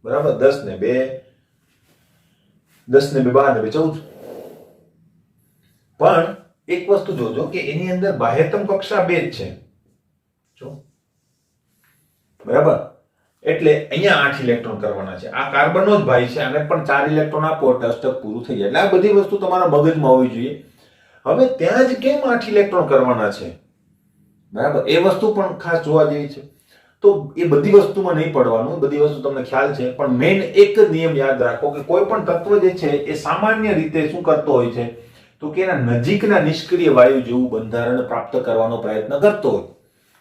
બરાબર. 10 ને 2 12 ને 14. પણ એક વસ્તુ જોજો કે એની અંદર બાહ્યતમ કક્ષા 2 જ છે, જો, બરાબર. એટલે અહીંયા 8 ઇલેક્ટ્રોન કરવાના છે. આ કાર્બનનો જ ભાઈ છે, આને પણ 4 ઇલેક્ટ્રોન આપો એટલે અષ્ટક પૂરું થઈ જાય. એટલે આ બધી વસ્તુ તમારા મગજમાં હોવી જોઈએ. હવે ત્યાં જ કેમ 8 ઇલેક્ટ્રોન કરવાના છે, બરાબર, એ વસ્તુ પણ ખાસ જોવા જેવી છે. તો એ બધી વસ્તુમાં નહીં પડવાનું, બધી વસ્તુ તમને ખ્યાલ છે. પણ મેઇન એક જ નિયમ યાદ રાખો કે કોઈ પણ તત્વ જે છે એ સામાન્ય રીતે શું કરતો હોય છે તો કે એના નજીકના નિષ્ક્રિય વાયુ જેવું બંધારણ પ્રાપ્ત કરવાનો પ્રયત્ન કરતો હોય.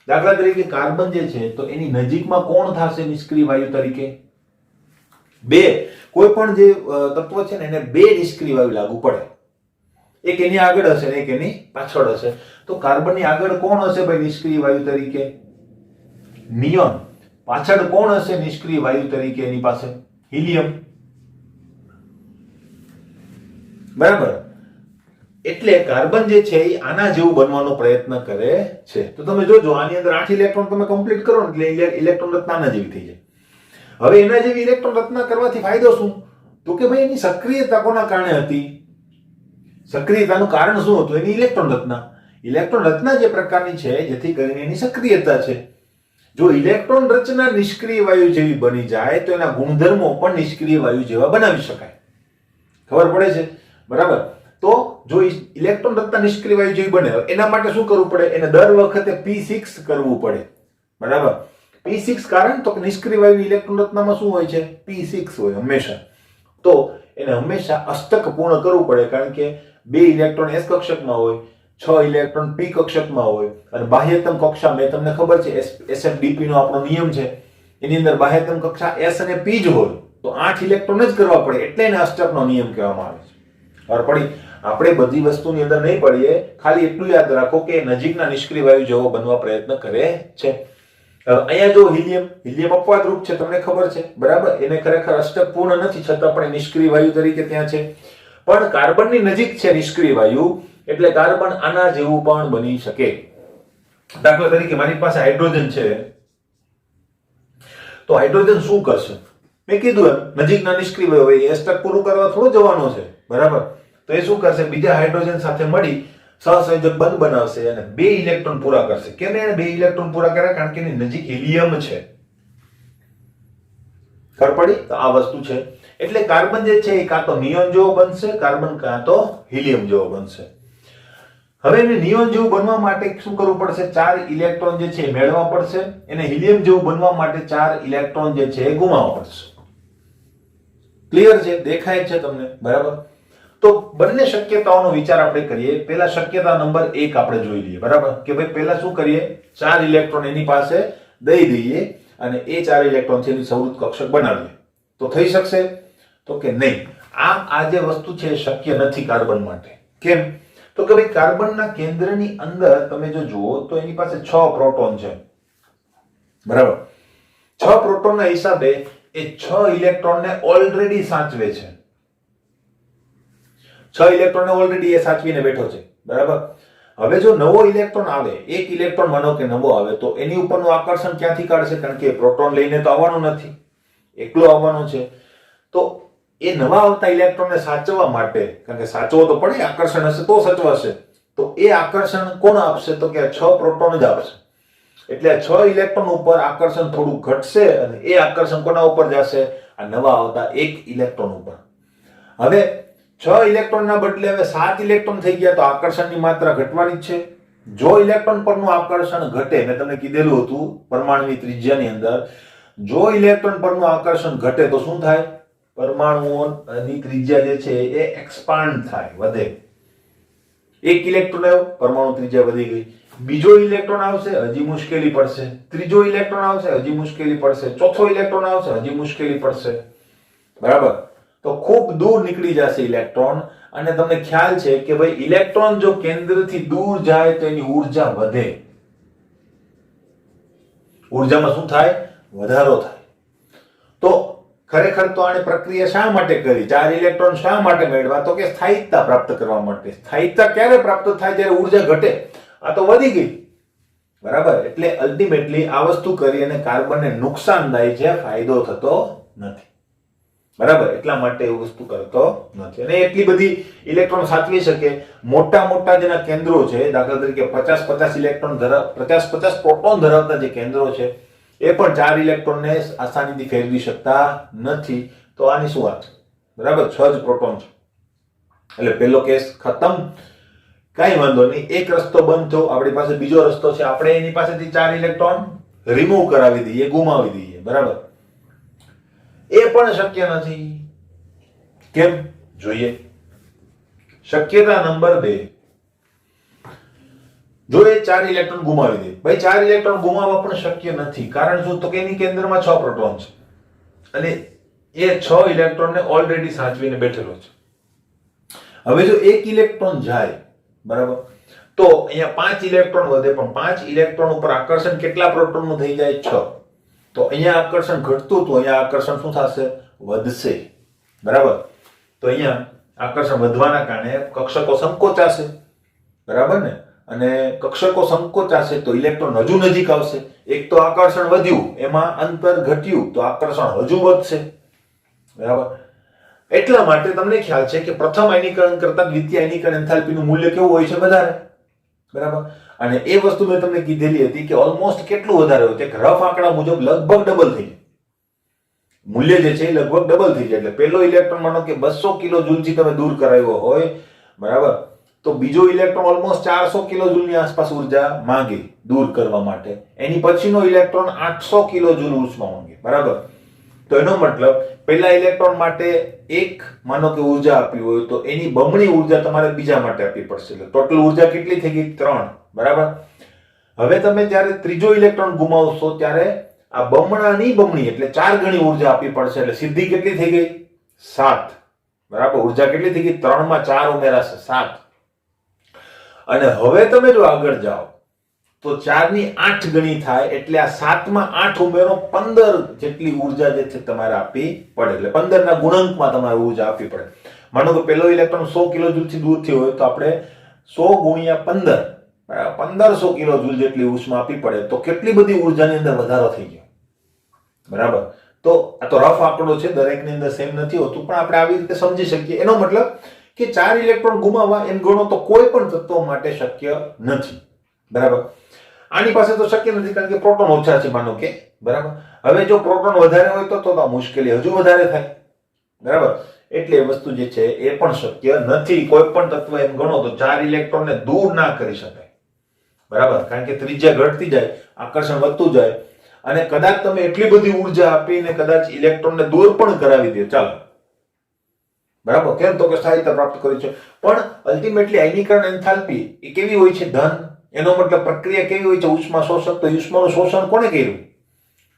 દાખલા તરીકે કાર્બન જે છે તો એની નજીકમાં કોણ થશે નિષ્ક્રિય વાયુ તરીકે? બે. કોઈ પણ જે તત્વ છે ને એને બે નિષ્ક્રિય વાયુ લાગુ પડે. એક એની આગળ હશે ને એક એની પાછળ હશે. તો કાર્બનની આગળ કોણ હશે ભાઈ નિષ્ક્રિય વાયુ તરીકે? નિયોન. પાછળ કોણ હશે નિષ્ક્રિય વાયુ તરીકે એની પાસે? હિલિયમ. બરાબર. એટલે કાર્બન જે છે એ આના જેવું બનવાનો પ્રયત્ન કરે છે. તો તમે જોજો આની અંદર 8 ઇલેક્ટ્રોન તમે કમ્પ્લીટ કરો ને એટલે ઇલેક્ટ્રોન રચના આના જેવી થઈ જાય. હવે એના જેવી ઇલેક્ટ્રોન રચના કરવાથી ફાયદો શું? તો કે ભાઈ એની સક્રિયતા કોના કારણે હતી? સક્રિયતાનું કારણ શું હતું? એની ઇલેક્ટ્રોન રચના. ઇલેક્ટ્રોન રચના જે પ્રકારની છે જેથી કરીને એની સક્રિયતા છે. જો ઇલેક્ટ્રોન રચના નિષ્ક્રિય વાયુ જેવી બની જાય તો એના ગુણધર્મો પણ નિષ્ક્રિય વાયુ જેવા બનાવી શકાય. ખબર પડે છે? બરાબર. તો જો ઇલેક્ટ્રોન રચના નિષ્ક્રિય વાયુ જેવી બને એના માટે શું કરવું પડે? એને દર વખતે P6 કરવું પડે. બરાબર. P6 કારણ તો કે નિષ્ક્રિય વાયુની ઇલેક્ટ્રોન રચનામાં શું હોય છે? P6 હોય હંમેશા. તો એને હંમેશા અષ્ટક પૂર્ણ કરવું પડે કારણ કે 2 ઇલેક્ટ્રોન s કક્ષકમાં હોય, 6 ઇલેક્ટ્રોન p કક્ષકમાં હોય અને બાહ્યતમ કક્ષા મેં તમને ખબર છે SFDP નો આપણો નિયમ છે એની અંદર બાહ્યતમ કક્ષા s અને p જ હોય તો 8 ઇલેક્ટ્રોન જ કરવા પડે એટલે એને અષ્ટકનો નિયમ કહેવામાં આવે છે. और पड़ी આપણે બધી વસ્તુની અંદર નહીં પડીએ, ખાલી એટલું યાદ રાખો કે નજીકના નિષ્ક્રિય વાયુ જેવો બનવા પ્રયત્ન કરે છે. અહીંયા જો હિલિયમ અપવાદ રૂપ છે તમને ખબર છે બરાબર, એને ખરેખર અષ્ટક પૂર્ણ નથી છતાં પણ નિષ્ક્રિય વાયુ તરીકે ત્યાં છે. પણ કાર્બનની નજીક છે નિષ્ક્રિય વાયુ એટલે કાર્બન આના જેવું પણ બની શકે. દાખલા તરીકે મારી પાસે હાઇડ્રોજન છે તો હાઇડ્રોજન શું કરશે? મેં કીધું એમ નજીકના નિષ્ક્રિય વાયુ હોય એ અષ્ટક પૂરું કરવા થોડો જવાનો છે બરાબર. તો એ શું કરશે? બીજા હાઇડ્રોજન સાથે મળી સહસંયોજક બંધ બનાવશે અને 2 ઇલેક્ટ્રોન પૂરા કરશે. કેમ એને 2 ઇલેક્ટ્રોન પૂરા કર્યા? કારણ કે એની નજીક હિલિયમ છે. ખબર પડી? તો આ વસ્તુ છે. એટલે કાર્બન જે છે એ કાં તો નિયોન જેવો બનશે, કાર્બન કાં તો હિલિયમ જેવો બનશે. હવે એને નિયોન જેવું બનવા માટે શું કરવું પડશે? 4 ઇલેક્ટ્રોન જે છે એ મેળવવા પડશે. એને હિલિયમ જેવું બનવા માટે 4 ઇલેક્ટ્રોન જે છે એ ગુમાવવા પડશે. ક્લિયર છે? દેખાય છે તમને? બરાબર. તો બંને શક્યતાઓનો વિચાર આપણે કરીએ. પહેલા શક્યતા નંબર 1 આપણે જોઈ લઈએ બરાબર, કે ભાઈ પહેલા શું કરીએ? 4 ઇલેક્ટ્રોન એની પાસે દઈ દઈએ અને એ 4 ઇલેક્ટ્રોન છે એની સંવૃત કક્ષક બનાવીએ. તો થઈ શકશે? તો કે નહીં. આ જે વસ્તુ છે એ શક્ય નથી કાર્બન માટે. કેમ? તો કે ભાઈ કાર્બનના કેન્દ્રની અંદર તમે જો જુઓ તો એની પાસે 6 પ્રોટોન છે બરાબર. 6 પ્રોટોનના હિસાબે એ 6 ઇલેક્ટ્રોનને ઓલરેડી સાચવે છે. 6 ઇલેક્ટ્રોનને ઓલરેડી એ સાચવીને બેઠો છે બરાબર. હવે જો નવો ઇલેક્ટ્રોન આવે, એક ઇલેક્ટ્રોન માનો કે નવો આવે તો એની ઉપરનું આકર્ષણ ક્યાંથી કાઢશે? કારણ કે પ્રોટોન લઈને તો આવવાનું નથી, એકલો આવવાનો છે. તો એ નવા આવતા ઇલેક્ટ્રોનને સાચવવા માટે, કારણ કે સાચવો તો પડે, આકર્ષણ હશે તો સચવાશે, તો એ આકર્ષણ કોણ આપશે? તો કે 6 પ્રોટોન જ આપશે. એટલે 6 ઇલેક્ટ્રોન ઉપર આકર્ષણ થોડું ઘટશે અને એ આકર્ષણ કોના ઉપર જશે? આ નવા આવતા એક ઇલેક્ટ્રોન ઉપર. હવે 6 ઇલેક્ટ્રોનના બદલે હવે 7 ઇલેક્ટ્રોન થઈ ગયા તો આકર્ષણની માત્રા ઘટવાની જ છે. જો ઇલેક્ટ્રોન પરનું આકર્ષણ ઘટે, મેં તમને કીધેલું હતું પરમાણુની ત્રિજ્યાની અંદર, જો ઇલેક્ટ્રોન પરનું આકર્ષણ ઘટે તો શું થાય? પરમાણુઓની ત્રિજ્યા જે છે એ એક્સપાન્ડ થાય, વધે. એક ઇલેક્ટ્રોન આવ્યો, પરમાણુ ત્રિજ્યા વધી ગઈ. બીજો ઇલેક્ટ્રોન આવશે, હજી મુશ્કેલી પડશે. ત્રીજો ઇલેક્ટ્રોન આવશે, હજી મુશ્કેલી પડશે. ચોથો ઇલેક્ટ્રોન આવશે, હજી મુશ્કેલી પડશે. બરાબર. તો ખૂબ દૂર નીકળી જશે ઇલેક્ટ્રોન અને તમને ખ્યાલ છે કે ભાઈ ઇલેક્ટ્રોન જો કેન્દ્રથી દૂર જાય તો એની ઊર્જા વધે. ઊર્જામાં શું થાય? વધારો થાય. તો ખરેખર તો આને પ્રક્રિયા શા માટે કરી? 4 ઇલેક્ટ્રોન શા માટે મેળવ્યા? તો કે સ્થાયિકતા પ્રાપ્ત કરવા માટે. સ્થાયિકતા ક્યારે પ્રાપ્ત થાય? જ્યારે ઊર્જા ઘટે. આ તો વધી ગઈ બરાબર. એટલે અલ્ટિમેટલી આ વસ્તુ કરી અને કાર્બનને નુકસાન થાય છે, ફાયદો થતો નથી બરાબર. એટલા માટે એ વસ્તુ કરતો નથી. અને એટલી બધી ઇલેક્ટ્રોન સાચવી શકે. મોટા જેના કેન્દ્રો છે, દાખલા તરીકે 50 ઇલેક્ટ્રોન 50 પ્રોટોન ધરાવતા જે કેન્દ્રો છે એ પણ 4 ઇલેક્ટ્રોનને આસાનીથી ફેરવી શકતા નથી. તો આની શું વાત? બરાબર. 6 જ પ્રોટોન છે એટલે પહેલો કેસ ખતમ. કઈ વાંધો નહીં, એક રસ્તો બંધ થયો. આપણી પાસે બીજો રસ્તો છે. આપણે એની પાસેથી 4 ઇલેક્ટ્રોન રિમૂવ કરાવી દઈએ, ગુમાવી દઈએ બરાબર. એ પણ શક્ય નથી. કેમ? જોઈએ. શક્યતા નંબર 2, જો એ 4 ઇલેક્ટ્રોન ગુમાવી દે. ભાઈ 4 ઇલેક્ટ્રોન ગુમાવવા પણ શક્ય નથી. કારણ શું? તો કે એની કેન્દ્રમાં 6 પ્રોટોન છે અને એ 6 ઇલેક્ટ્રોનને ઓલરેડી સાચવીને બેઠેલો છે. હવે જો 1 ઇલેક્ટ્રોન જાય, બરાબર, તો અહીંયા 5 ઇલેક્ટ્રોન વધે, પણ 5 ઇલેક્ટ્રોન ઉપર આકર્ષણ કેટલા પ્રોટોનનું થઈ જાય? 6. તો અહીંયા આકર્ષણ ઘટતું હતું, અહીંયા આકર્ષણ શું થશે? વધશે. બરાબર. તો અહીંયા આકર્ષણ વધવાના કારણે કક્ષકો સંકોચાશે. બરાબર ને? અને કક્ષકો સંકોચાશે તો ઇલેક્ટ્રોન હજુ નજીક આવશે. એક તો આકર્ષણ વધ્યું, એમાં અંતર ઘટ્યું, તો આકર્ષણ હજુ વધશે. બરાબર. એટલા માટે તમને ખ્યાલ છે કે પ્રથમ આયનીકરણ કરતા દ્વિતીય આયનીકરણ એન્થાલ્પીનું મૂલ્ય કેવું હોય છે? વધારે. બરાબર. અને એ વસ્તુ મેં તમને કીધેલી હતી કે ઓલમોસ્ટ કેટલું વધારે હોય છે? રફ આંકડા મુજબ લગભગ ડબલ થઈ જાય. મૂલ્ય જે છે એ લગભગ ડબલ થઈ જાય. એટલે પહેલો ઇલેક્ટ્રોન માનો કે 200 કિલો જૂલથી તમે દૂર કરાવ્યો હોય, બરાબર, તો બીજો ઇલેક્ટ્રોન ઓલમોસ્ટ 400 કિલો જૂલની આસપાસ ઉર્જા માંગે દૂર કરવા માટે. એની પછીનો ઇલેક્ટ્રોન 800 કિલો જૂલ ઉર્જા માંગે. બરાબર. તો એનો મતલબ પહેલા ઇલેક્ટ્રોન માટે એક માનો કે ઉર્જા આપી હોય તો એની બમણી ઉર્જા તમારે બીજા માટે આપવી પડશે. એટલે ટોટલ ઉર્જા કેટલી થઈ ગઈ? 3. બરાબર. હવે તમે જ્યારે ત્રીજો ઇલેક્ટ્રોન ગુમાવશો ત્યારે આ બમણાની બમણી એટલે 4 ગણી ઉર્જા આપવી પડશે. એટલે સીધી કેટલી થઈ ગઈ? 7. બરાબર. ઉર્જા કેટલી થઈ ગઈ? 3 માં 4 ઉમેરાશે, 7. અને હવે તમે જો આગળ જાઓ તો 4 ની 8 ગણી થાય. એટલે આ 7 માં 8 ઉમેરો, 15 જેટલી ઉર્જા જે છે તમારે આપવી પડે. એટલે 15 ના ગુણાંકમાં તમારે ઉર્જા આપવી પડે. માનો કે પહેલો ઇલેક્ટ્રોન 100 કિલો જૂલથી દૂરથી હોય તો આપણે 100 ગુણ્યા 15, બરાબર, 1500 કિલો જૂલ જેટલી ઉષ્મા આપવી પડે. તો કેટલી બધી ઉર્જાની અંદર વધારો થઈ ગયો. બરાબર. તો આ તો રફ આંકડો છે, દરેકની અંદર સેમ નથી હોતું, પણ આપણે આવી રીતે સમજી શકીએ. એનો મતલબ કે 4 ઇલેક્ટ્રોન ગુમાવવા એમ ગણો તો કોઈ પણ તત્વ માટે શક્ય નથી. બરાબર. આની પાસે તો શક્ય નથી કારણ કે પ્રોટોન ઓછા છે માનો કે. બરાબર. હવે જો પ્રોટોન વધારે હોય તો મુશ્કેલી હજુ વધારે થાય. બરાબર. એટલે એ વસ્તુ જે છે એ પણ શક્ય નથી. કોઈ પણ તત્વ એમ ગણો તો 4 ઇલેક્ટ્રોનને દૂર ના કરી શકાય. બરાબર. કારણ કે ત્રિજ્યા ઘટતી જાય, આકર્ષણ વધતું જાય, અને કદાચ તમે એટલી બધી ઉર્જા આપીને કદાચ ઇલેક્ટ્રોનને દૂર પણ કરાવી દે, ચાલો, બરાબર, કેમ તો કે સ્થાયીતા પ્રાપ્ત કરી છે, પણ અલ્ટિમેટલી આયનીકરણ એન્થાલ્પી એ કેવી હોય છે? ધન. એનો મતલબ પ્રક્રિયા કેવી હોય છે? ઉષ્મા શોષક. તો ઉષ્માનું શોષણ કોણે કર્યું?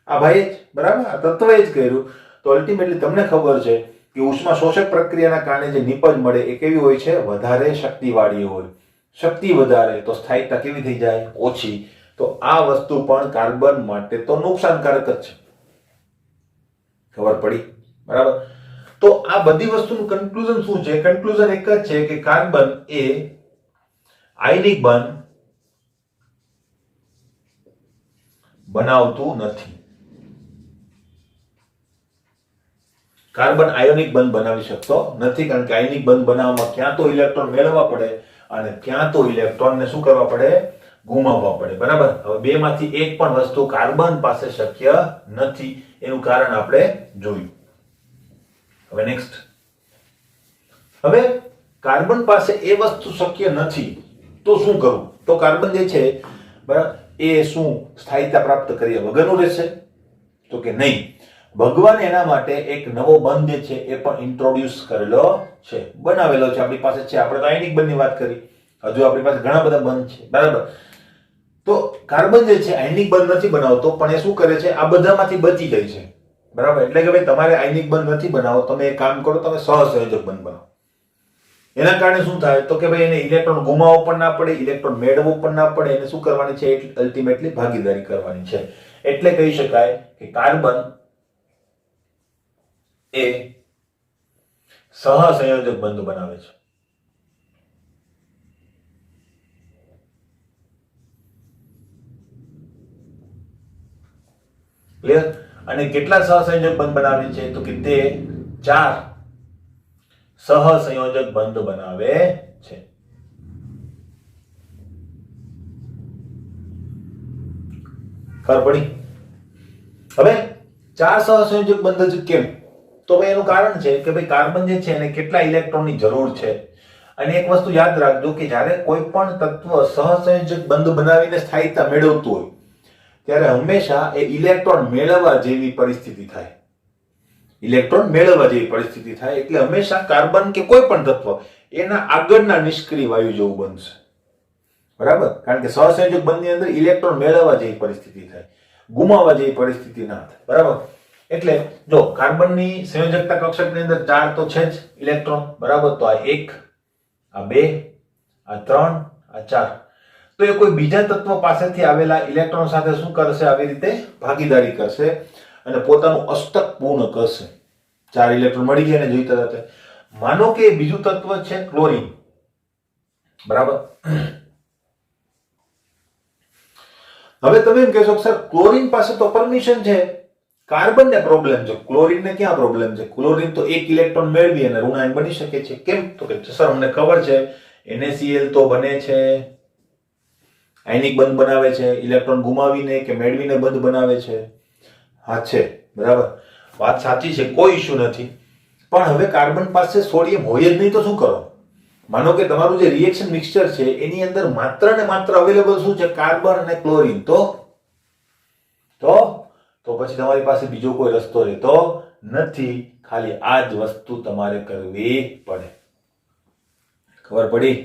આ ભાઈ જ. બરાબર. આ તત્વએ જ કર્યું. તો અલ્ટિમેટલી તમને ખબર છે કે ઉષ્મા શોષક પ્રક્રિયાના કારણે જે નિપજ મળે એ કેવી હોય છે? વધારે શક્તિવાળી હોય. શક્તિ વધારે તો સ્થાયીતા કેવી થઈ જાય? ઓછી. તો આ વસ્તુ પણ કાર્બન માટે તો નુકસાનકારક જ છે. ખબર પડી? બરાબર. તો આ બધી વસ્તુનું કન્ક્લુઝન શું છે? કન્ક્લુઝન એક જ છે કે કાર્બન એ આયનિક બંધ બનાવતું નથી. કાર્બન આયોનિક બંધ બનાવી શકતો નથી કારણ કે આયનિક બંધ બનાવવામાં ક્યાં તો ઇલેક્ટ્રોન મેળવવા પડે અને ક્યાં તો ઇલેક્ટ્રોનને શું કરવા પડે? ગુમાવવા પડે. બરાબર. હવે બે માંથી એક પણ વસ્તુ કાર્બન પાસે શક્ય નથી. એનું કારણ આપણે જોયું. હવે નેક્સ્ટ. હવે કાર્બન પાસે એ વસ્તુ શક્ય નથી તો શું કરવું? તો કાર્બન જે છે, બરાબર, એ શું સ્થાયીતા પ્રાપ્ત કર્યા વગરનું રહેશે? તો કે નહીં. ભગવાને એના માટે એક નવો બંધ જે છે એ પણ ઇન્ટ્રોડ્યુસ કરેલો છે, બનાવેલો છે, આપણી પાસે છે. આપણે તો આયનિક બંધની વાત કરી, હજુ આપણી પાસે ઘણા બધા બંધ છે. બરાબર. તો કાર્બન જે છે આયનિક બંધ નથી બનાવતો, પણ એ શું કરે છે? આ બધામાંથી બચી જાય છે. બરાબર. એટલે કે ભાઈ તમારે આયનિક બંધ નથી બનાવો, તમે એક કામ કરો, તમે સહસંયોજક બંધ બનાવો. એના કારણે શું થાય? તો કે ભાઈ એને ઇલેક્ટ્રોન ગુમાવવો પણ ના પડે, ઇલેક્ટ્રોન મેળવવો પણ ના પડે. એને શું કરવાની છે? અલ્ટિમેટલી ભાગીદારી કરવાની છે. એટલે કહી શકાય કે કાર્બન એ સહસંયોજક બંધ બનાવે છે. ક્લિયર? અને કેટલા સહસંયોજક બંધ બનાવે છે? તો કે તે 4 સહસંયોજક બંધ બનાવે છે. ખબર પડી? હવે 4 સહસંયોજક બંધ જ કેમ? તો ભાઈ એનું કારણ છે કે ભાઈ કાર્બન જે છે એને કેટલા ઇલેક્ટ્રોનની જરૂર છે. અને એક વસ્તુ યાદ રાખજો કે જ્યારે કોઈ પણ તત્વ સહસંયોજક બંધ બનાવીને સ્થાયીતા મેળવતું હોય ત્યારે હંમેશા એ ઇલેક્ટ્રોન મેળવવા જેવી પરિસ્થિતિ થાય. ઇલેક્ટ્રોન મેળવવા જેવી પરિસ્થિતિ થાય. એટલે હંમેશા કાર્બન કે કોઈ પણ તત્વ એના આગળના નિષ્ક્રિય વાયુ જેવું બનશે. બરાબર, કારણ કે સહસંયોજક બંધની અંદર ઇલેક્ટ્રોન મેળવવા જેવી પરિસ્થિતિ થાય, ગુમાવવા જેવી પરિસ્થિતિ ના થાય. બરાબર, એટલે જો કાર્બનની સંયોજકતા કક્ષકની અંદર 4 તો છે જ ઇલેક્ટ્રોન. બરાબર, તો આ 1, આ 2, આ 3, આ 4. તો એ કોઈ બીજા તત્વ પાસેથી આવેલા ઇલેક્ટ્રોન સાથે શું કરશે? આવી રીતે ભાગીદારી કરશે અને પોતાનું અષ્ટક પૂર્ણ કરશે. 4 ઇલેક્ટ્રોન મળી ગયા ને જોઈતા હતા. માનો કે બીજું તત્વ છે ક્લોરીન. બરાબર, હવે તમે એમ કહેશો સર ક્લોરીન પાસે તો પરમિશન છે, કાર્બન ને પ્રોબ્લેમ છે, ક્લોરીન ને ક્યાં પ્રોબ્લેમ છે? ક્લોરીન તો 1 ઇલેક્ટ્રોન મેળવી અને ઋણાયન બની શકે છે. કેમ? તો કે સર અમને ખબર છે NaCl તો બને છે, આયનિક બંધ બનાવે છે, ઇલેક્ટ્રોન ગુમાવીને કે મેળવીને બંધ બનાવે છે. હા છે, બરાબર, વાત સાચી છે, કોઈ ઇશ્યુ નથી. પણ હવે કાર્બન પાસે સોડિયમ હોય જ નહીં તો શું કરો? માનો કે તમારું જે રિએક્શન મિક્સચર છે એની અંદર માત્ર ને માત્ર અવેલેબલ શું છે? કાર્બન અને ક્લોરીન. તો પછી તમારી પાસે બીજો કોઈ રસ્તો રહેતો નથી, ખાલી આ જ વસ્તુ તમારે કરવી પડે. ખબર પડી?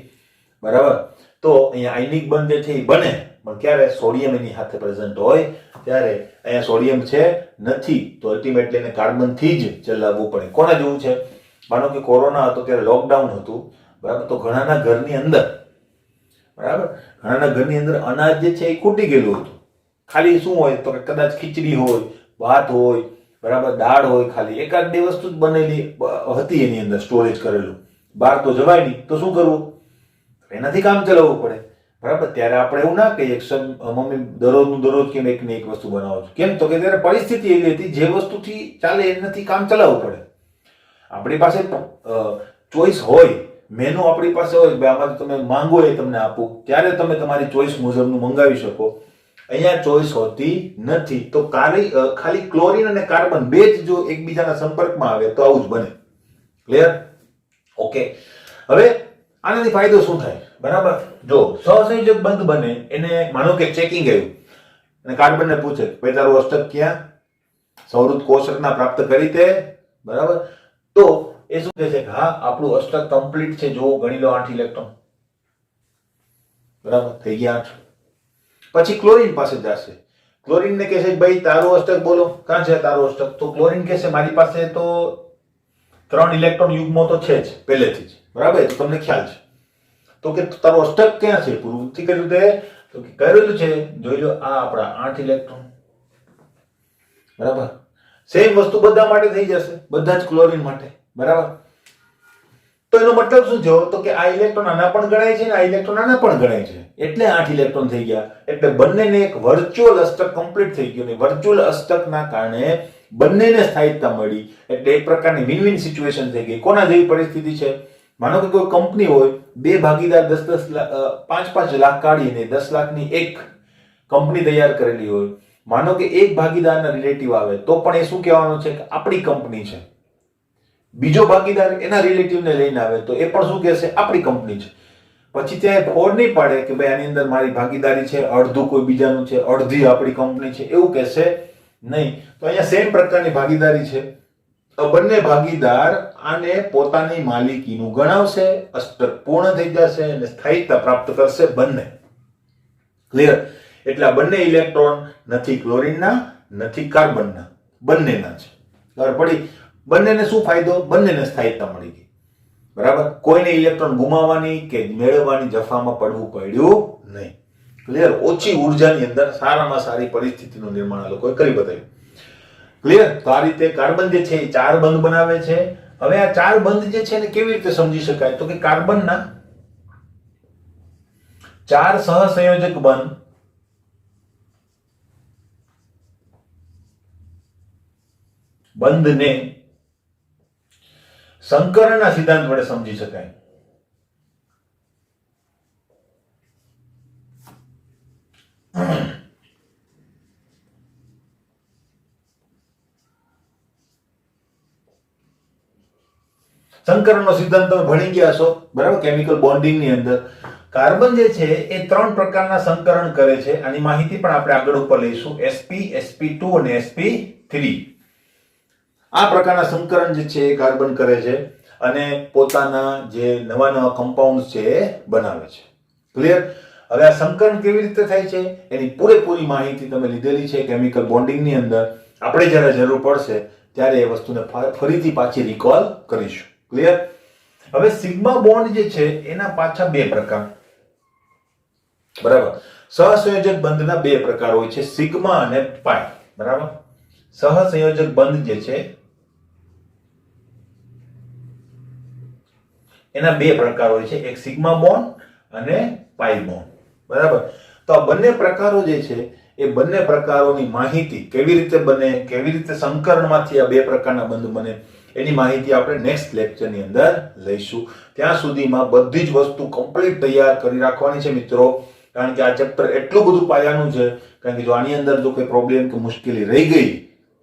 બરાબર, તો અહીંયા આયનિક બંધ જે છે એ બને, પણ ક્યારે? સોડિયમ એની સાથે પ્રેઝન્ટ હોય ત્યારે. અહીંયા સોડિયમ છે નથી, તો અલ્ટિમેટલી એને કાર્બન થી જ ચલાવવું પડે. કોના જેવું છે? માનો કે કોરોના હતો ત્યારે લોકડાઉન હતું. બરાબર, તો ઘણાના ઘરની અંદર, બરાબર, ઘણાના ઘરની અંદર અનાજ જે છે એ ખૂટી ગયેલું હતું. ખાલી શું હોય? તો કદાચ ખીચડી હોય, ભાત હોય, બરાબર, દાળ હોય, ખાલી એકાદ બે વસ્તુ જ બનેલી હતી એની અંદર સ્ટોરેજ કરેલું. બહાર તો જવાય નહીં, તો શું કરવું? એનાથી કામ ચલાવવું પડે. બરાબર, ત્યારે આપણે એવું ના કહીએ કે મમ્મી દરરોજનું દરરોજ કેમ એક ને એક વસ્તુ બનાવો છો. કેમ? તો કે ત્યારે પરિસ્થિતિ એવી હતી જે વસ્તુથી ચાલે એનાથી કામ ચલાવવું પડે. આપણી પાસે ચોઈસ હોય, મેનુ આપણી પાસે હોય, આમાંથી તમે માંગો એ તમને આપું, ત્યારે તમે તમારી ચોઈસ મુજબનું મંગાવી શકો. અહીંયા ચોઈસ હોતી નથી. તો ખાલી ક્લોરીન અને કાર્બન બે જ જો એકબીજાના સંપર્કમાં આવે તો આવું જ બને. ક્લિયર? ઓકે, હવે આનાથી ફાયદો શું થાય? બરાબર, જો સહસંયોજક બંધ બને, એને માનો કે ચેકિંગ આવ્યું અને કાર્બનને પૂછે ભાઈ તારું અષ્ટક ક્યાં? સૌહૃદ કોષ રચના પ્રાપ્ત કરી તે? બરાબર, તો એ શું કહે છે કે હા આપણું અષ્ટક કમ્પ્લીટ છે, જો ગણી લો 8 ઇલેક્ટ્રોન. બરાબર, થઈ ગયા 8. પછી ક્લોરીન પાસે જશે. ક્લોરીન ને કહેશે ભાઈ તારું અષ્ટક બોલો, ક્યાં છે તારું અષ્ટક? તો ક્લોરીન કહેશે મારી પાસે તો 3 ઇલેક્ટ્રોન યુગ્મો તો છે જ પહેલેથી જ. બરાબર, તો તમને ખ્યાલ છે. તો કે તારું અષ્ટક ક્યાં છે? પૂરું નથી કર્યું તે? તો કે કરેલું છે, જોઈ લો આ આપણા 8 ઇલેક્ટ્રોન. બરાબર, સેમ વસ્તુ બધા માટે થઈ જશે, બધા જ ક્લોરીન માટે. બરાબર, તો એનો મતલબ શું થયો? તો કે આ ઇલેક્ટ્રોન આના પણ ગણાય છે ને આ ઇલેક્ટ્રોન આના પણ ગણાય છે, એટલે 8 ઇલેક્ટ્રોન થઈ ગયા. એટલે બંનેને એક વર્ચ્યુઅલ અષ્ટક કમ્પ્લીટ થઈ ગયું. ને વર્ચ્યુઅલ અષ્ટકના કારણે બંનેને સ્થાયિકતા મળી. એટલે એક પ્રકારની વિન વિન સિચ્યુએશન થઈ ગઈ. કોના જેવી પરિસ્થિતિ છે? માનો કે કોઈ કંપની હોય, બે ભાગીદાર 10-10 લાખ 5-5 લાખ કાઢીને 10 લાખની એક કંપની તૈયાર કરેલી હોય. માનો કે એક ભાગીદારના રિલેટિવ આવે તો પણ એ શું કહેવાનું છે કે આપણી કંપની છે. બીજો ભાગીદાર એના રિલેટિવને લઈને આવે તો એ પણ શું કહેશે? આપણી કંપની છે. પછી ત્યાં ફોડ નહીં પાડે કે ભાઈ આની અંદર મારી ભાગીદારી છે, અડધું કોઈ બીજાનું છે, અડધી આપણી કંપની છે, એવું કહેશે નહીં. તો અહીંયા સેમ પ્રકારની ભાગીદારી છે. બંને ભાગીદાર આને પોતાની માલિકીનું ગણાવશે, અષ્ટક પૂર્ણ થઈ જશે અને સ્થાયિકતા પ્રાપ્ત કરશે બંને. ક્લિયર? એટલે આ બંને ઇલેક્ટ્રોન નથી ક્લોરીનના, નથી કાર્બનના, બંનેના છે. ખબર પડી? બંનેને શું ફાયદો? બંનેને સ્થાયિકતા મળી ગઈ. બરાબર, કોઈને ઇલેક્ટ્રોન ગુમાવવાની કે મેળવવાની જફામાં પડવું પડ્યું નહીં. ક્લિયર? ઓછી ઉર્જાની અંદર સારામાં સારી પરિસ્થિતિનું નિર્માણ આ લોકોએ કરી બતાવ્યું. ક્લિયર? તો આ રીતે કાર્બન જે છે એ 4 બંધ બનાવે છે. હવે આ 4 બંધ જે છે ને કેવી રીતે સમજી શકાય? તો કે કાર્બનના 4 સહસંયોજક બંધ બંધને સંકરણના સિદ્ધાંત વડે સમજી શકાય. સંકરણનો સિદ્ધાંત તમે ભણી ગયા છો, બરાબર, કેમિકલ બોન્ડિંગ ની અંદર. કાર્બન જે છે એ 3 પ્રકારના સંકરણ કરે છે. આની માહિતી પણ આપણે આગળ ઉપર લઈશું. sp, sp2 અને sp3. આ પ્રકારના સંકરણ જે છે એ કાર્બન કરે છે અને પોતાના જે નવા નવા કમ્પાઉન્ડ છે એ બનાવે છે. ક્લિયર? હવે આ સંકરણ કેવી રીતે થાય છે એની પૂરેપૂરી માહિતી તમે લીધેલી છે કેમિકલ બોન્ડિંગની અંદર. આપણે જ્યારે જરૂર પડશે ત્યારે એ વસ્તુને ફરીથી પાછી રિકોલ કરીશું. ક્લિયર? હવે સિગ્મા બોન્ડ જે છે એના પાછા બે પ્રકાર. બરાબર? સહસંયોજક બંધના બે પ્રકાર હોય છે, સિગ્મા અને પાઈ. બરાબર? સહસંયોજક બંધ જે છે એના બે પ્રકાર હોય છે, એક સિગ્મા બોન્ડ અને પાઈ બોન્ડ. બરાબર? તો આ બંને પ્રકારો જે છે એ બંને પ્રકારોની માહિતી કેવી રીતે બને, કેવી રીતે સંકરણમાંથી આ બે પ્રકારના બંધ બને એની માહિતી આપણે નેક્સ્ટ લેક્ચરની અંદર લઈશું. ત્યાં સુધીમાં બધી જ વસ્તુ કમ્પ્લીટ તૈયાર કરી રાખવાની છે મિત્રો, કારણ કે આ ચેપ્ટર એટલું બધું પાયાનું છે. કારણ કે જો આની અંદર જો કોઈ પ્રોબ્લેમ કે મુશ્કેલી રહી ગઈ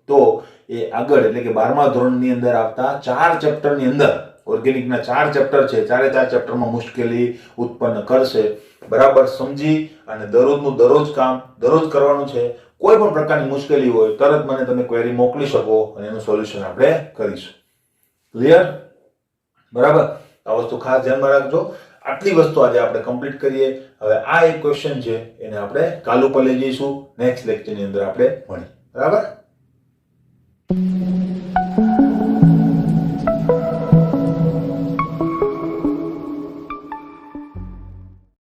તો એ આગળ એટલે કે 12મા ધોરણની અંદર આવતા 4 ચેપ્ટરની અંદર, ઓર્ગેનિકના 4 ચેપ્ટર છે, 4 ચેપ્ટરમાં મુશ્કેલી ઉત્પન્ન કરશે. બરાબર સમજી અને દરરોજનું દરરોજ કામ દરરોજ કરવાનું છે. કોઈ પણ પ્રકારની મુશ્કેલી હોય તરત મને તમે ક્વેરી મોકલી શકો અને એનું સોલ્યુશન આપણે કરીશું. ક્લિયર? બરાબર? આ વસ્તુ ખાસ ધ્યાનમાં રાખજો. આટલી વસ્તુ આજે આપણે કમ્પ્લીટ કરીએ. હવે આ એક ક્વેશ્ચન છે એને આપણે કાલ ઉપર લઈ જઈશું, નેક્સ્ટ લેક્ચરની અંદર આપણે ભણીએ. બરાબર?